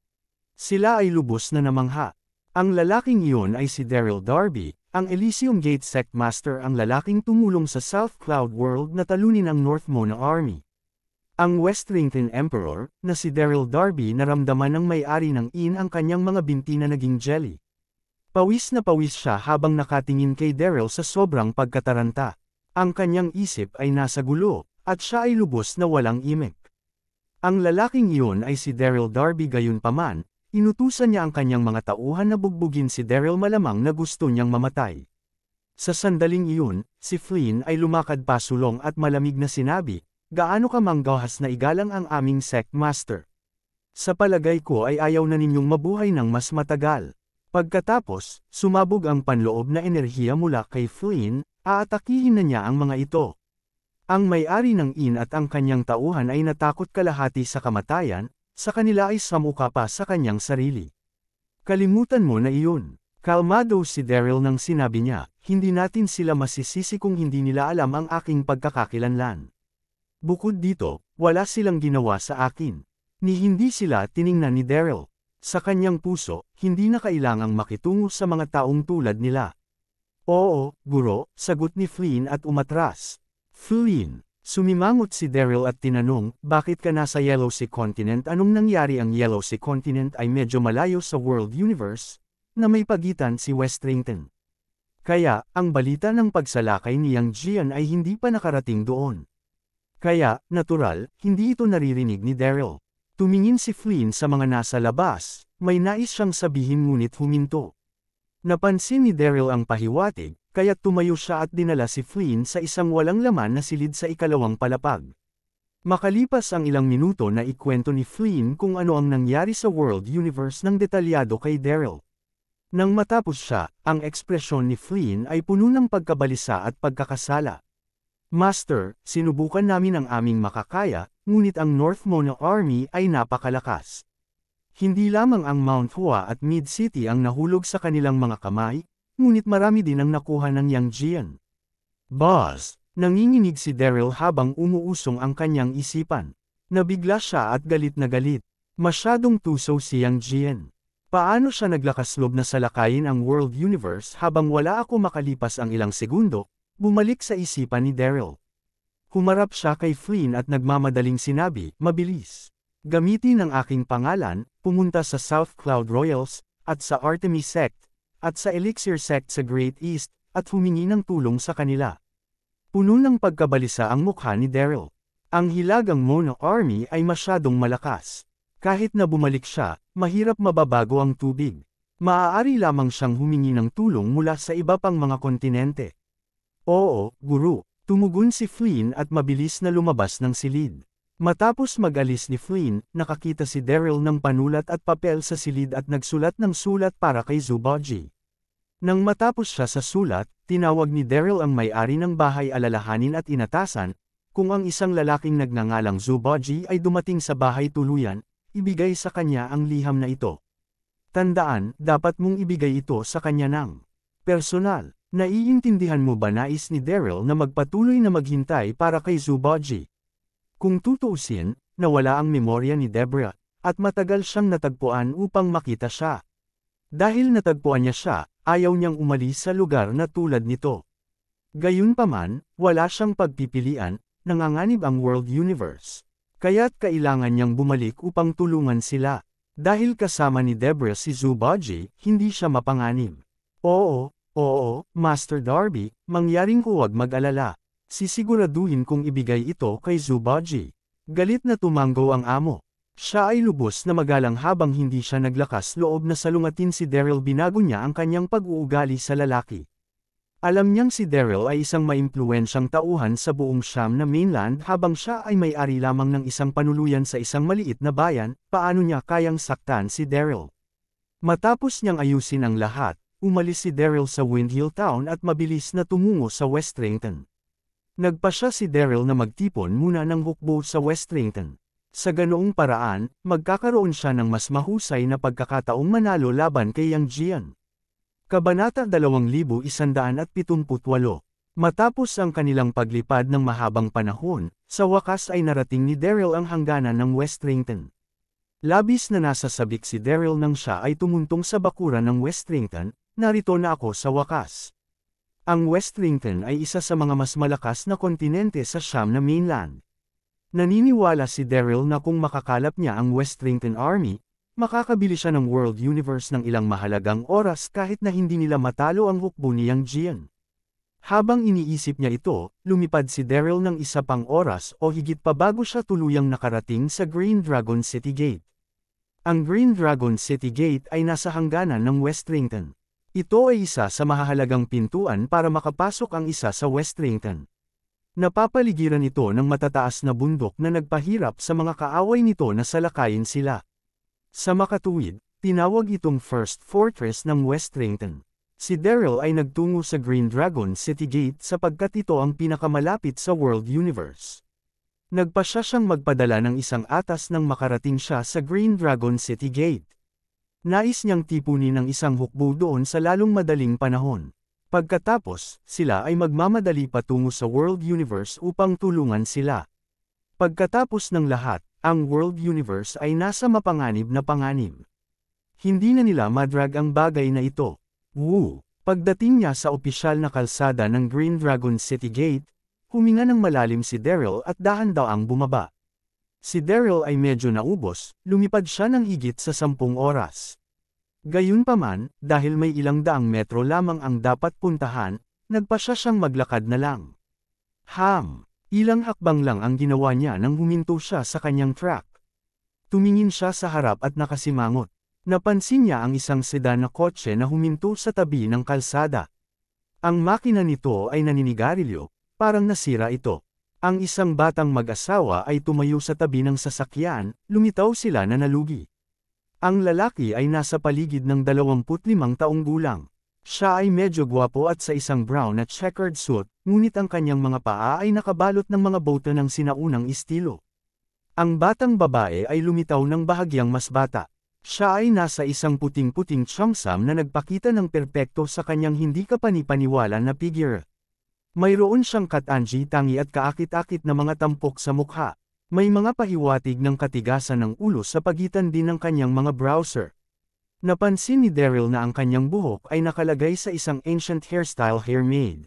Sila ay lubos na namangha. Ang lalaking iyon ay si Daryl Darby, ang Elysium Gate Sect Master, ang lalaking tumulong sa South Cloud World na talunin ang North Mona Army. Ang Westrington Emperor, na si Daryl Darby, naramdaman ng may-ari ng inn ang kanyang mga binti na naging jelly. Pawis na pawis siya habang nakatingin kay Daryl sa sobrang pagkataranta. Ang kanyang isip ay nasa gulo, at siya ay lubos na walang imik. Ang lalaking iyon ay si Daryl Darby, gayunpaman, inutusan niya ang kanyang mga tauhan na bugbugin si Daryl, malamang na gusto niyang mamatay. Sa sandaling iyon, si Flynn ay lumakad pasulong at malamig na sinabi, gaano ka manggahas na igalang ang aming Sect Master. Sa palagay ko ay ayaw na ninyong mabuhay ng mas matagal. Pagkatapos, sumabog ang panloob na enerhiya mula kay Flynn, aatakihin na niya ang mga ito. Ang may-ari ng inn at ang kanyang tauhan ay natakot kalahati sa kamatayan, sa kanila ay samuka pa sa kanyang sarili. Kalimutan mo na iyon. Kalmado si Daryl nang sinabi niya, hindi natin sila masisisi kung hindi nila alam ang aking pagkakakilanlan. Bukod dito, wala silang ginawa sa akin. Ni hindi sila tiningnan ni Daryl. Sa kanyang puso, hindi na kailangang makitungo sa mga taong tulad nila. Oo, guro, sagot ni Flynn at umatras. Flynn, sumimangot si Daryl at tinanong, bakit ka nasa Yellow Sea Continent? Anong nangyari? Ang Yellow Sea Continent ay medyo malayo sa world universe, na may pagitan si Westrington. Kaya, ang balita ng pagsalakay ni Yang Jian ay hindi pa nakarating doon. Kaya, natural, hindi ito naririnig ni Daryl. Tumingin si Flynn sa mga nasa labas, may nais siyang sabihin ngunit huminto. Napansin ni Daryl ang pahiwatig, kaya tumayo siya at dinala si Flynn sa isang walang laman na silid sa ikalawang palapag. Makalipas ang ilang minuto na ikwento ni Flynn kung ano ang nangyari sa world universe ng detalyado kay Daryl. Nang matapos siya, ang ekspresyon ni Flynn ay puno ng pagkabalisa at pagkakasala. Master, sinubukan namin ang aming makakaya, ngunit ang North Mona Army ay napakalakas. Hindi lamang ang Mount Hua at Mid-City ang nahulog sa kanilang mga kamay, ngunit marami din ang nakuha ng Yang Jian. Boss! Nanginginig si Daryl habang umuusong ang kanyang isipan. Nabigla siya at galit na galit. Masyadong tuso si Yang Jian. Paano siya naglakas loob na salakayin ang world universe habang wala ako makalipas ang ilang segundo, bumalik sa isipan ni Daryl. Humarap siya kay Flynn at nagmamadaling sinabi, mabilis. Gamitin ang aking pangalan, pumunta sa South Cloud Royals, at sa Artemis Sect, at sa Elixir Sect sa Great East, at humingi ng tulong sa kanila. Puno ng pagkabalisa ang mukha ni Daryl. Ang hilagang Mono Army ay masyadong malakas. Kahit na bumalik siya, mahirap mababago ang tubig. Maaari lamang siyang humingi ng tulong mula sa iba pang mga kontinente. Oo, guru, tumugon si Flynn at mabilis na lumabas ng silid. Matapos mag-alis ni Flynn, nakakita si Daryl ng panulat at papel sa silid at nagsulat ng sulat para kay Zuboji. Nang matapos siya sa sulat, tinawag ni Daryl ang may-ari ng bahay alalahanin at inatasan, kung ang isang lalaking nagngangalang Zuboji ay dumating sa bahay tuluyan, ibigay sa kanya ang liham na ito. Tandaan, dapat mong ibigay ito sa kanya ng personal. Naiintindihan mo ba nais ni Daryl na magpatuloy na maghintay para kay Zuboji? Kung tutuusin, nawala ang memorya ni Deborah, at matagal siyang natagpuan upang makita siya. Dahil natagpuan niya siya, ayaw niyang umalis sa lugar na tulad nito. Gayunpaman, wala siyang pagpipilian, nanganganib ang world universe. Kaya't kailangan niyang bumalik upang tulungan sila. Dahil kasama ni Deborah si Zuboji, hindi siya mapanganib. Oo, Master Darby, mangyaring huwag mag-alala. Sisiguraduhin kong ibigay ito kay Zuboji. Galit na tumanggo ang amo. Siya ay lubos na magalang habang hindi siya naglakas loob na salungatin si Daryl. Binago niya ang kanyang pag-uugali sa lalaki. Alam niyang si Daryl ay isang maimpluwensyang tauhan sa buong Siam na mainland habang siya ay may-ari lamang ng isang panuluyan sa isang maliit na bayan, paano niya kayang saktan si Daryl? Matapos niyang ayusin ang lahat, umalis si Daryl sa Windhill Town at mabilis na tumungo sa Westrington. Nagpasya si Daryl na magtipon muna ng hukbo sa Westrington. Sa ganoong paraan, magkakaroon siya ng mas mahusay na pagkakataong manalo laban kay Yang Jian. Kabanata 2178. Matapos ang kanilang paglipad ng mahabang panahon, sa wakas ay narating ni Daryl ang hangganan ng Westrington. Labis na nasasabik si Daryl nang siya ay tumuntong sa bakuran ng Westrington, narito na ako sa wakas. Ang Westrington ay isa sa mga mas malakas na kontinente sa Siam na mainland. Naniniwala si Daryl na kung makakalap niya ang Westrington Army, makakabili siya ng world universe ng ilang mahalagang oras kahit na hindi nila matalo ang hukbo ni Yang Jian. Habang iniisip niya ito, lumipad si Daryl ng isa pang oras o higit pa bago siya tuluyang nakarating sa Green Dragon City Gate. Ang Green Dragon City Gate ay nasa hangganan ng Westrington. Ito ay isa sa mahahalagang pintuan para makapasok ang isa sa Westrington. Napapaligiran ito ng matataas na bundok na nagpahirap sa mga kaaway nito na salakayin sila. Sa makatuwid, tinawag itong First Fortress ng Westrington. Si Daryl ay nagtungo sa Green Dragon City Gate sapagkat ito ang pinakamalapit sa world universe. Nagpasya siyang magpadala ng isang atas nang makarating siya sa Green Dragon City Gate. Nais niyang tipunin ng isang hukbo doon sa lalong madaling panahon. Pagkatapos, sila ay magmamadali patungo sa world universe upang tulungan sila. Pagkatapos ng lahat, ang world universe ay nasa mapanganib na panganib. Hindi na nila madrag ang bagay na ito. Pagdating niya sa opisyal na kalsada ng Green Dragon City Gate, huminga ng malalim si Daryl at dahan-daang bumaba. Si Daryl ay medyo naubos, lumipad siya ng higit sa 10 oras. Gayunpaman, dahil may ilang daang metro lamang ang dapat puntahan, nagpasya siyang maglakad na lang. Ilang hakbang lang ang ginawa niya nang huminto siya sa kanyang track. Tumingin siya sa harap at nakasimangot. Napansin niya ang isang sedan na kotse na huminto sa tabi ng kalsada. Ang makina nito ay naninigarilyo, parang nasira ito. Ang isang batang mag-asawa ay tumayo sa tabi ng sasakyan, lumitaw sila na nalugi. Ang lalaki ay nasa paligid ng 25 taong gulang. Siya ay medyo gwapo at sa isang brown at checkered suit, ngunit ang kanyang mga paa ay nakabalot ng mga boto ng sinaunang estilo. Ang batang babae ay lumitaw ng bahagyang mas bata. Siya ay nasa isang puting-puting cheongsam na nagpakita ng perpekto sa kanyang hindi kapanipaniwala na figure. Mayroon siyang katanji tangi at kaakit-akit na mga tampok sa mukha. May mga pahiwatig ng katigasan ng ulo sa pagitan din ng kanyang mga browser. Napansin ni Daryl na ang kanyang buhok ay nakalagay sa isang ancient hairstyle hairmaid.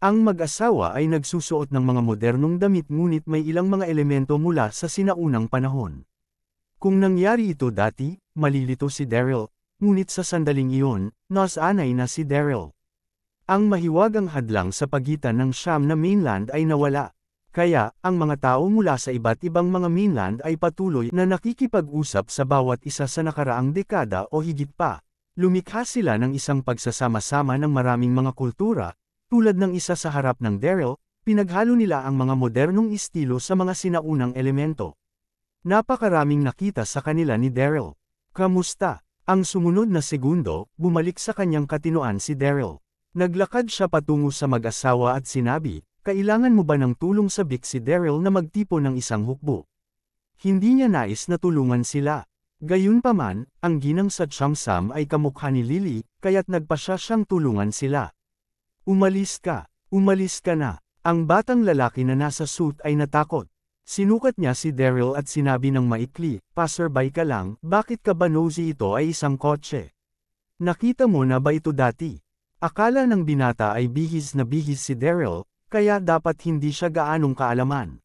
Ang mag-asawa ay nagsusuot ng mga modernong damit ngunit may ilang mga elemento mula sa sinaunang panahon. Kung nangyari ito dati, malilito si Daryl, ngunit sa sandaling iyon, nasanay na si Daryl. Ang mahiwagang hadlang sa pagitan ng Siyam na mainland ay nawala. Kaya, ang mga tao mula sa iba't ibang mga mainland ay patuloy na nakikipag-usap sa bawat isa sa nakaraang dekada o higit pa. Lumikha sila ng isang pagsasama-sama ng maraming mga kultura, tulad ng isa sa harap ng Daryl, pinaghalo nila ang mga modernong estilo sa mga sinaunang elemento. Napakaraming nakita sa kanila ni Daryl. Kamusta? Ang sumunod na segundo, bumalik sa kanyang katinoan si Daryl. Naglakad siya patungo sa mag-asawa at sinabi, "Kailangan mo ba ng tulong?" Sabik si Daryl na magtipon ng isang hukbo. Hindi niya nais na tulungan sila. Gayunpaman, ang ginang sa Chamsam ay kamukha ni Lily, kaya't nagpa siyang tulungan sila. Umalis ka na." Ang batang lalaki na nasa suit ay natakot. Sinukat niya si Daryl at sinabi ng maikli, "Passerby ka lang, bakit ka ba nosy? Ito ay isang kotse. Nakita mo na ba ito dati?" Akala ng binata ay bihis na bihis si Daryl, kaya dapat hindi siya gaanong kaalaman.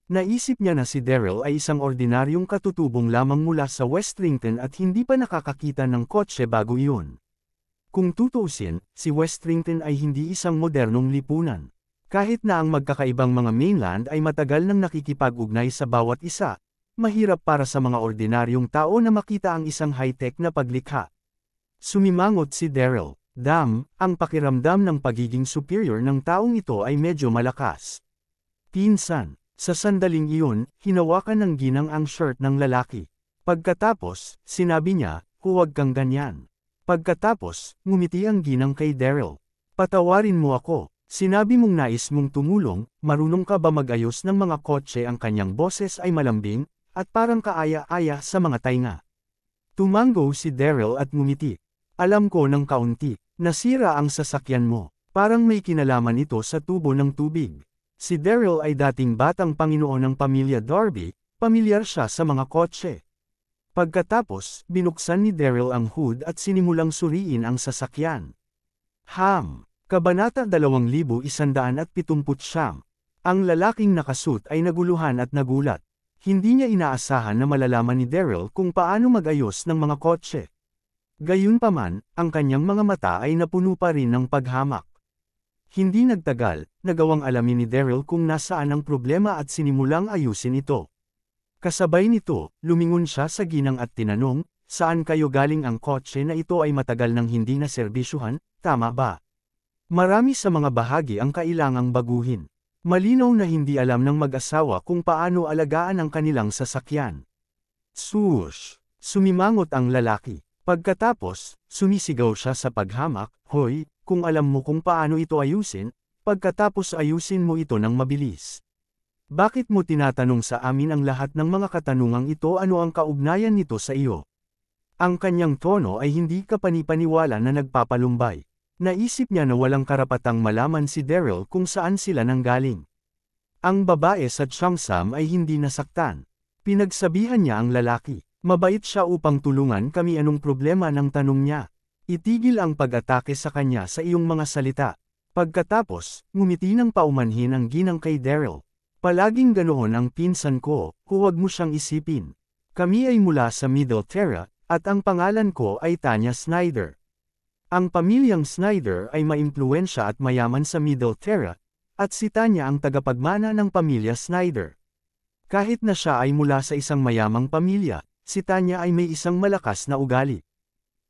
Naisip niya na si Daryl ay isang ordinaryong katutubong lamang mula sa Westrington at hindi pa nakakakita ng kotse bago iyon. Kung tutuusin, si Westrington ay hindi isang modernong lipunan. Kahit na ang magkakaibang mga mainland ay matagal nang nakikipag-ugnay sa bawat isa, mahirap para sa mga ordinaryong tao na makita ang isang high-tech na paglikha. Sumimangot si Daryl. Ang pakiramdam ng pagiging superior ng taong ito ay medyo malakas. Pinsan, sa sandaling iyon, hinawakan ng ginang ang shirt ng lalaki. Pagkatapos, sinabi niya, "Huwag kang ganyan." Pagkatapos, ngumiti ang ginang kay Daryl. "Patawarin mo ako. Sinabi mong nais mong tumulong, marunong ka ba mag-ayos ng mga kotse?" Ang kanyang boses ay malambing, at parang kaaya-aya sa mga tainga. Tumango si Daryl at ngumiti. "Alam ko ng kaunti. Nasira ang sasakyan mo. Parang may kinalaman ito sa tubo ng tubig." Si Daryl ay dating batang panginoon ng pamilya Darby, pamilyar siya sa mga kotse. Pagkatapos, binuksan ni Daryl ang hood at sinimulang suriin ang sasakyan. Kabanata 2179. Ang lalaking nakasuit ay naguluhan at nagulat. Hindi niya inaasahan na malalaman ni Daryl kung paano mag-ayos ng mga kotse. Gayunpaman, ang kanyang mga mata ay napuno pa rin ng paghamak. Hindi nagtagal, nagawang alamin ni Daryl kung nasaan ang problema at sinimulang ayusin ito. Kasabay nito, lumingon siya sa ginang at tinanong, "Saan kayo galing? Ang kotse na ito ay matagal nang hindi na serbisyuhan, tama ba? Marami sa mga bahagi ang kailangang baguhin." Malinaw na hindi alam ng mag-asawa kung paano alagaan ang kanilang sasakyan. Swoosh! Sumimangot ang lalaki. Pagkatapos, sumisigaw siya sa paghamak, "Hoy, kung alam mo kung paano ito ayusin, pagkatapos ayusin mo ito ng mabilis. Bakit mo tinatanong sa amin ang lahat ng mga katanungang ito? Ano ang kaugnayan nito sa iyo?" Ang kanyang tono ay hindi kapanipaniwala na nagpapalumbay. Naisip niya na walang karapatang malaman si Daryl kung saan sila nanggaling. Ang babae sa Changsam ay hindi nasaktan. Pinagsabihan niya ang lalaki. Mabait siya upang tulungan kami. Anong problema ng tanong niya? Itigil ang pag-atake sa kanya sa iyong mga salita. Pagkatapos, ngumiti ng paumanhin ang ginang kay Daryl. "Palaging ganoon ang pinsan ko, huwag mo siyang isipin. Kami ay mula sa Middle Terra, at ang pangalan ko ay Tanya Snyder. Ang pamilyang Snyder ay maimpluwensya at mayaman sa Middle Terra, at si Tanya ang tagapagmana ng pamilya Snyder. Kahit na siya ay mula sa isang mayamang pamilya, si Tanya ay may isang malakas na ugali.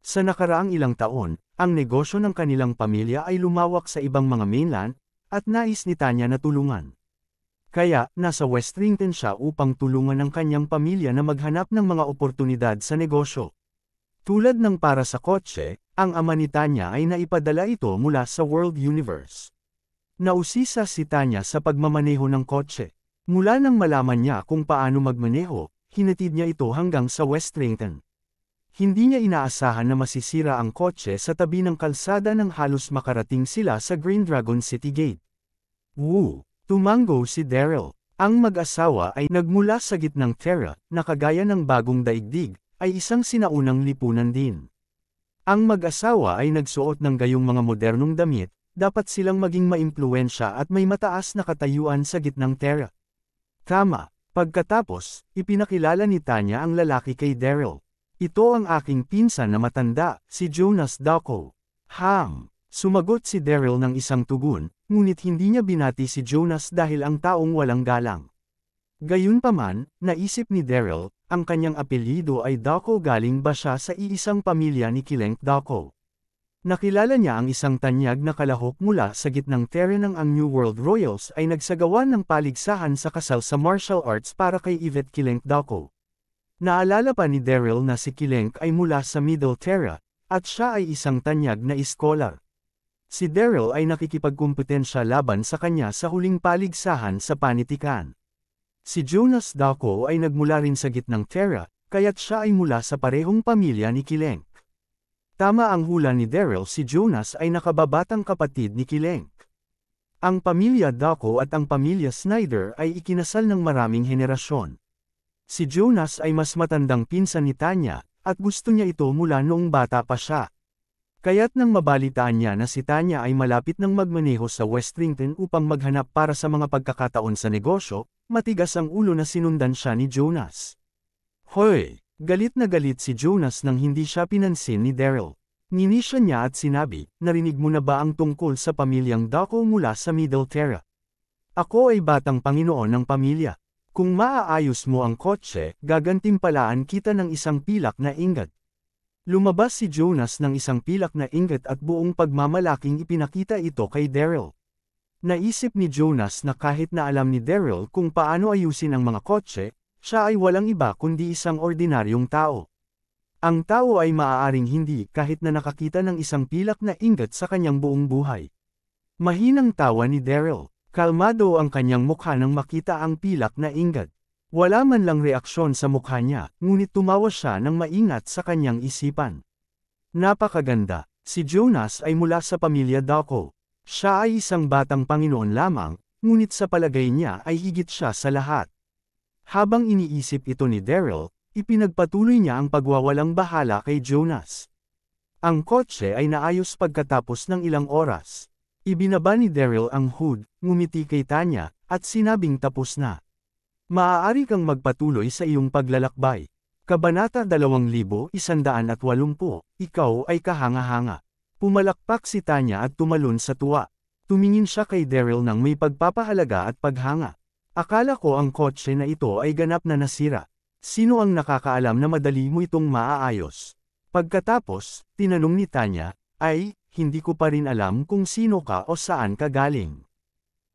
Sa nakaraang ilang taon, ang negosyo ng kanilang pamilya ay lumawak sa ibang mga mainland, at nais ni Tanya na tulungan. Kaya, nasa Westrington siya upang tulungan ang kanyang pamilya na maghanap ng mga oportunidad sa negosyo. Tulad ng para sa kotse, ang ama ni Tanya ay naipadala ito mula sa World Universe. Nausisa si Tanya sa pagmamaneho ng kotse. Mula nang malaman niya kung paano magmaneho, hinatid niya ito hanggang sa Westrington. Hindi niya inaasahan na masisira ang kotse sa tabi ng kalsada nang halos makarating sila sa Green Dragon City Gate. Woo! Tumango si Daryl. Ang mag-asawa ay nagmula sa gitnang Terra, na kagaya ng bagong daigdig, ay isang sinaunang lipunan din. Ang mag-asawa ay nagsuot ng gayong mga modernong damit, dapat silang maging maimpluwensya at may mataas na katayuan sa gitnang Terra. Tama. Pagkatapos, ipinakilala ni Tanya ang lalaki kay Daryl. Ito ang aking pinsan na matanda, si Jonas Dako. Sumagot si Daryl ng isang tugon, ngunit hindi niya binati si Jonas dahil ang taong walang galang. Gayunpaman, naisip ni Daryl, ang kanyang apelyido ay Dako, galing ba siya sa iisang pamilya ni Kilenk Dako. Nakilala niya ang isang tanyag na kalahok mula sa gitnang Terra ng ang New World Royals ay nagsagawa ng paligsahan sa kasal sa martial arts para kay Yvette Kilenk Dako. Naalala pa ni Daryl na si Kilenk ay mula sa Middle Terra, at siya ay isang tanyag na iskolar. Si Daryl ay nakikipagkumpetensya laban sa kanya sa huling paligsahan sa panitikan. Si Jonas Dako ay nagmula rin sa gitnang Terra, kaya't siya ay mula sa parehong pamilya ni Kilenk. Tama ang hula ni Daryl, si Jonas ay nakababatang kapatid ni Kilenk. Ang pamilya Dako at ang pamilya Snyder ay ikinasal ng maraming henerasyon. Si Jonas ay mas matandang pinsan ni Tanya, at gusto niya ito mula noong bata pa siya. Kaya't nang mabalitaan niya na si Tanya ay malapit ng magmaneho sa Westrington upang maghanap para sa mga pagkakataon sa negosyo, matigas ang ulo na sinundan siya ni Jonas. Hoy! Galit na galit si Jonas nang hindi siya pinansin ni Daryl. Nginisya niya at sinabi, narinig mo na ba ang tungkol sa pamilyang Dako mula sa Middle Terra? Ako ay batang Panginoon ng pamilya. Kung maaayos mo ang kotse, gagantimpalaan kita ng isang pilak na ingat. Lumabas si Jonas ng isang pilak na ingat at buong pagmamalaking ipinakita ito kay Daryl. Naisip ni Jonas na kahit na alam ni Daryl kung paano ayusin ang mga kotse, siya ay walang iba kundi isang ordinaryong tao. Ang tao ay maaaring hindi kahit na nakakita ng isang pilak na ingat sa kanyang buong buhay. Mahinang tawa ni Daryl. Kalmado ang kanyang mukha nang makita ang pilak na ingat. Wala man lang reaksyon sa mukha niya, ngunit tumawa siya ng maingat sa kanyang isipan. Napakaganda. Si Jonas ay mula sa pamilya Dako. Siya ay isang batang Panginoon lamang, ngunit sa palagay niya ay higit siya sa lahat. Habang iniisip ito ni Daryl, ipinagpatuloy niya ang pagwawalang bahala kay Jonas. Ang kotse ay naayos pagkatapos ng ilang oras. Ibinaba ni Daryl ang hood, ngumiti kay Tanya, at sinabing tapos na. Maaari kang magpatuloy sa iyong paglalakbay. Kabanata 2180, ikaw ay kahanga-hanga. Pumalakpak si Tanya at tumalon sa tuwa. Tumingin siya kay Daryl ng may pagpapahalaga at paghanga. Akala ko ang kotse na ito ay ganap na nasira. Sino ang nakakaalam na madali mo itong maaayos? Pagkatapos, tinanong ni Tanya, ay, hindi ko pa rin alam kung sino ka o saan ka galing.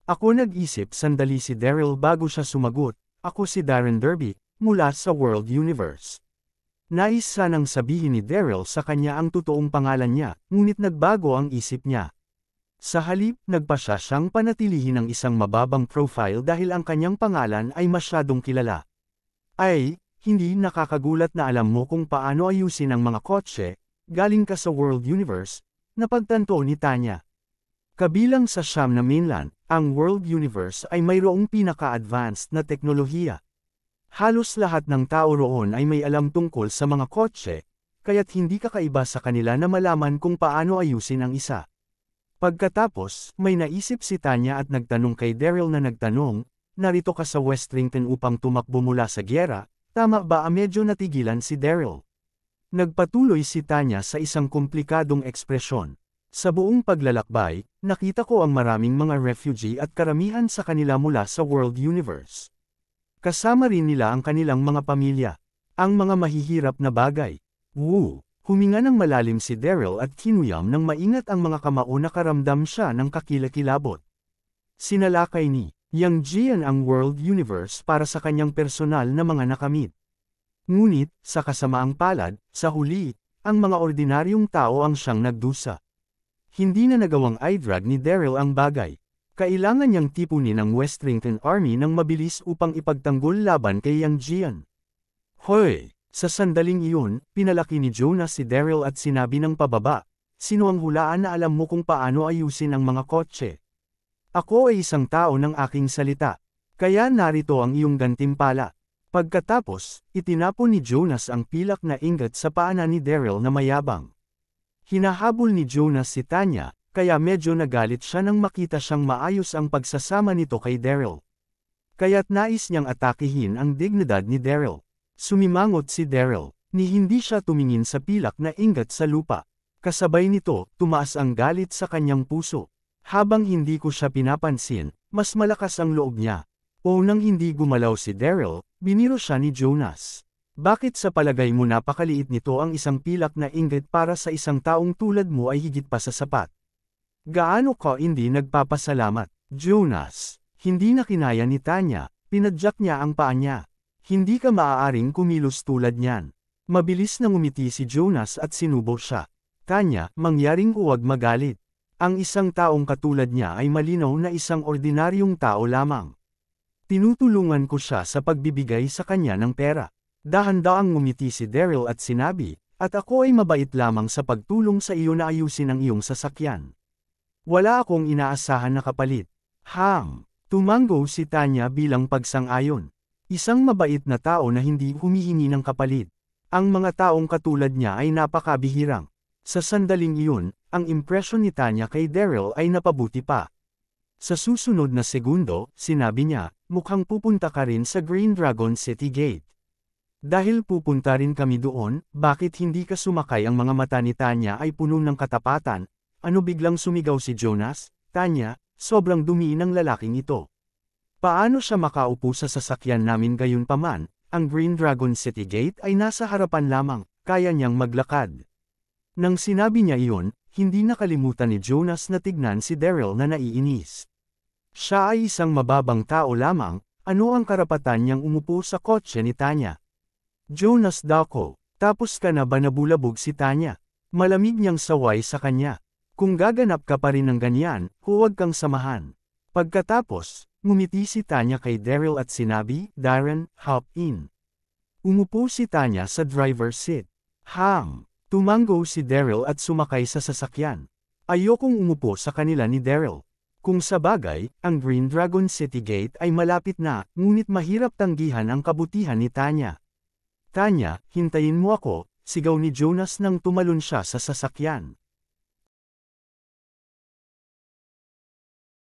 Ako nag-isip sandali si Daryl bago siya sumagot, ako si Darren Derby, mula sa World Universe. Nais sanang sabihin ni Daryl sa kanya ang totoong pangalan niya, ngunit nagbago ang isip niya. Sa halip, nagpasya siyang panatilihin ng isang mababang profile dahil ang kanyang pangalan ay masyadong kilala. Ay, hindi nakakagulat na alam mo kung paano ayusin ang mga kotse, galing ka sa World Universe, napagtanto ni Tanya. Kabilang sa Siyam na mainland, ang World Universe ay mayroong pinaka-advanced na teknolohiya. Halos lahat ng tao roon ay may alam tungkol sa mga kotse, kaya't hindi kakaiba sa kanila na malaman kung paano ayusin ang isa. Pagkatapos, may naisip si Tanya at nagtanong kay Daryl na nagtanong, narito ka sa Westrington upang tumakbo mula sa gyera, tama ba? Medyo natigilan si Daryl. Nagpatuloy si Tanya sa isang komplikadong ekspresyon. Sa buong paglalakbay, nakita ko ang maraming mga refugee at karamihan sa kanila mula sa World Universe. Kasama rin nila ang kanilang mga pamilya. Ang mga mahihirap na bagay. Huminga ng malalim si Daryl at kinuyam ng maingat ang mga kamao na karamdam siya ng kakilakilabot. Sinalakay ni Yang Jian ang World Universe para sa kanyang personal na mga nakamit. Ngunit, sa kasamaang palad, sa huli, ang mga ordinaryong tao ang siyang nagdusa. Hindi na nagawang idrag ni Daryl ang bagay. Kailangan niyang tipunin ang Westrington Army ng mabilis upang ipagtanggol laban kay Yang Jian. Hoy! Sa sandaling iyon, pinalaki ni Jonas si Daryl at sinabi ng pababa, sino ang hulaan na alam mo kung paano ayusin ang mga kotse? Ako ay isang tao ng aking salita. Kaya narito ang iyong gantimpala. Pagkatapos, itinapon ni Jonas ang pilak na ingot sa paanan ni Daryl na mayabang. Hinahabol ni Jonas si Tanya, kaya medyo nagalit siya nang makita siyang maayos ang pagsasama nito kay Daryl. Kaya't nais niyang atakihin ang dignidad ni Daryl. Sumimangot si Daryl, ni hindi siya tumingin sa pilak na ingot sa lupa. Kasabay nito, tumaas ang galit sa kanyang puso. Habang hindi ko siya pinapansin, mas malakas ang loob niya. O nang hindi gumalaw si Daryl, biniro siya ni Jonas. Bakit sa palagay mo napakaliit nito ang isang pilak na ingot para sa isang taong tulad mo ay higit pa sa sapat? Gaano ka hindi nagpapasalamat, Jonas? Hindi na kinaya ni Tanya, pinadyak niya ang paa niya. Hindi ka maaaring kumilos tulad niyan. Mabilis na ngumiti si Jonas at sinubo siya. Tanya, mangyaring huwag magalit. Ang isang taong katulad niya ay malinaw na isang ordinaryong tao lamang. Tinutulungan ko siya sa pagbibigay sa kanya ng pera. Dahan-daang ngumiti si Daryl at sinabi, at ako ay mabait lamang sa pagtulong sa iyo na ayusin ang iyong sasakyan. Wala akong inaasahan na kapalit. Tumango si Tanya bilang pagsang-ayon. Isang mabait na tao na hindi humihingi ng kapalit. Ang mga taong katulad niya ay napakabihirang. Sa sandaling iyon, ang impresyon ni Tanya kay Daryl ay napabuti pa. Sa susunod na segundo, sinabi niya, mukhang pupunta ka rin sa Green Dragon City Gate. Dahil pupunta rin kami doon, bakit hindi ka sumakay? Ang mga mata ni Tanya ay puno ng katapatan. Ano biglang sumigaw si Jonas? Tanya, sobrang dumi ng lalaking ito. Paano siya makaupo sa sasakyan namin gayunpaman? Ang Green Dragon City Gate ay nasa harapan lamang, kaya niyang maglakad. Nang sinabi niya iyon, hindi nakalimutan ni Jonas na tignan si Daryl na naiinis. Siya ay isang mababang tao lamang, ano ang karapatan niyang umupo sa kotse ni Tanya? Jonas dako, tapos ka na ba nabulabog si Tanya? Malamig niyang saway sa kanya. Kung gaganap ka pa rin ng ganyan, huwag kang samahan. Pagkatapos, ngumiti si Tanya kay Daryl at sinabi, Darren, hop in. Umupo si Tanya sa driver's seat. Tumango si Daryl at sumakay sa sasakyan. Ayokong umupo sa kanila ni Daryl. Kung sabagay, ang Green Dragon City Gate ay malapit na, ngunit mahirap tanggihan ang kabutihan ni Tanya. Tanya, hintayin mo ako, sigaw ni Jonas nang tumalon siya sa sasakyan.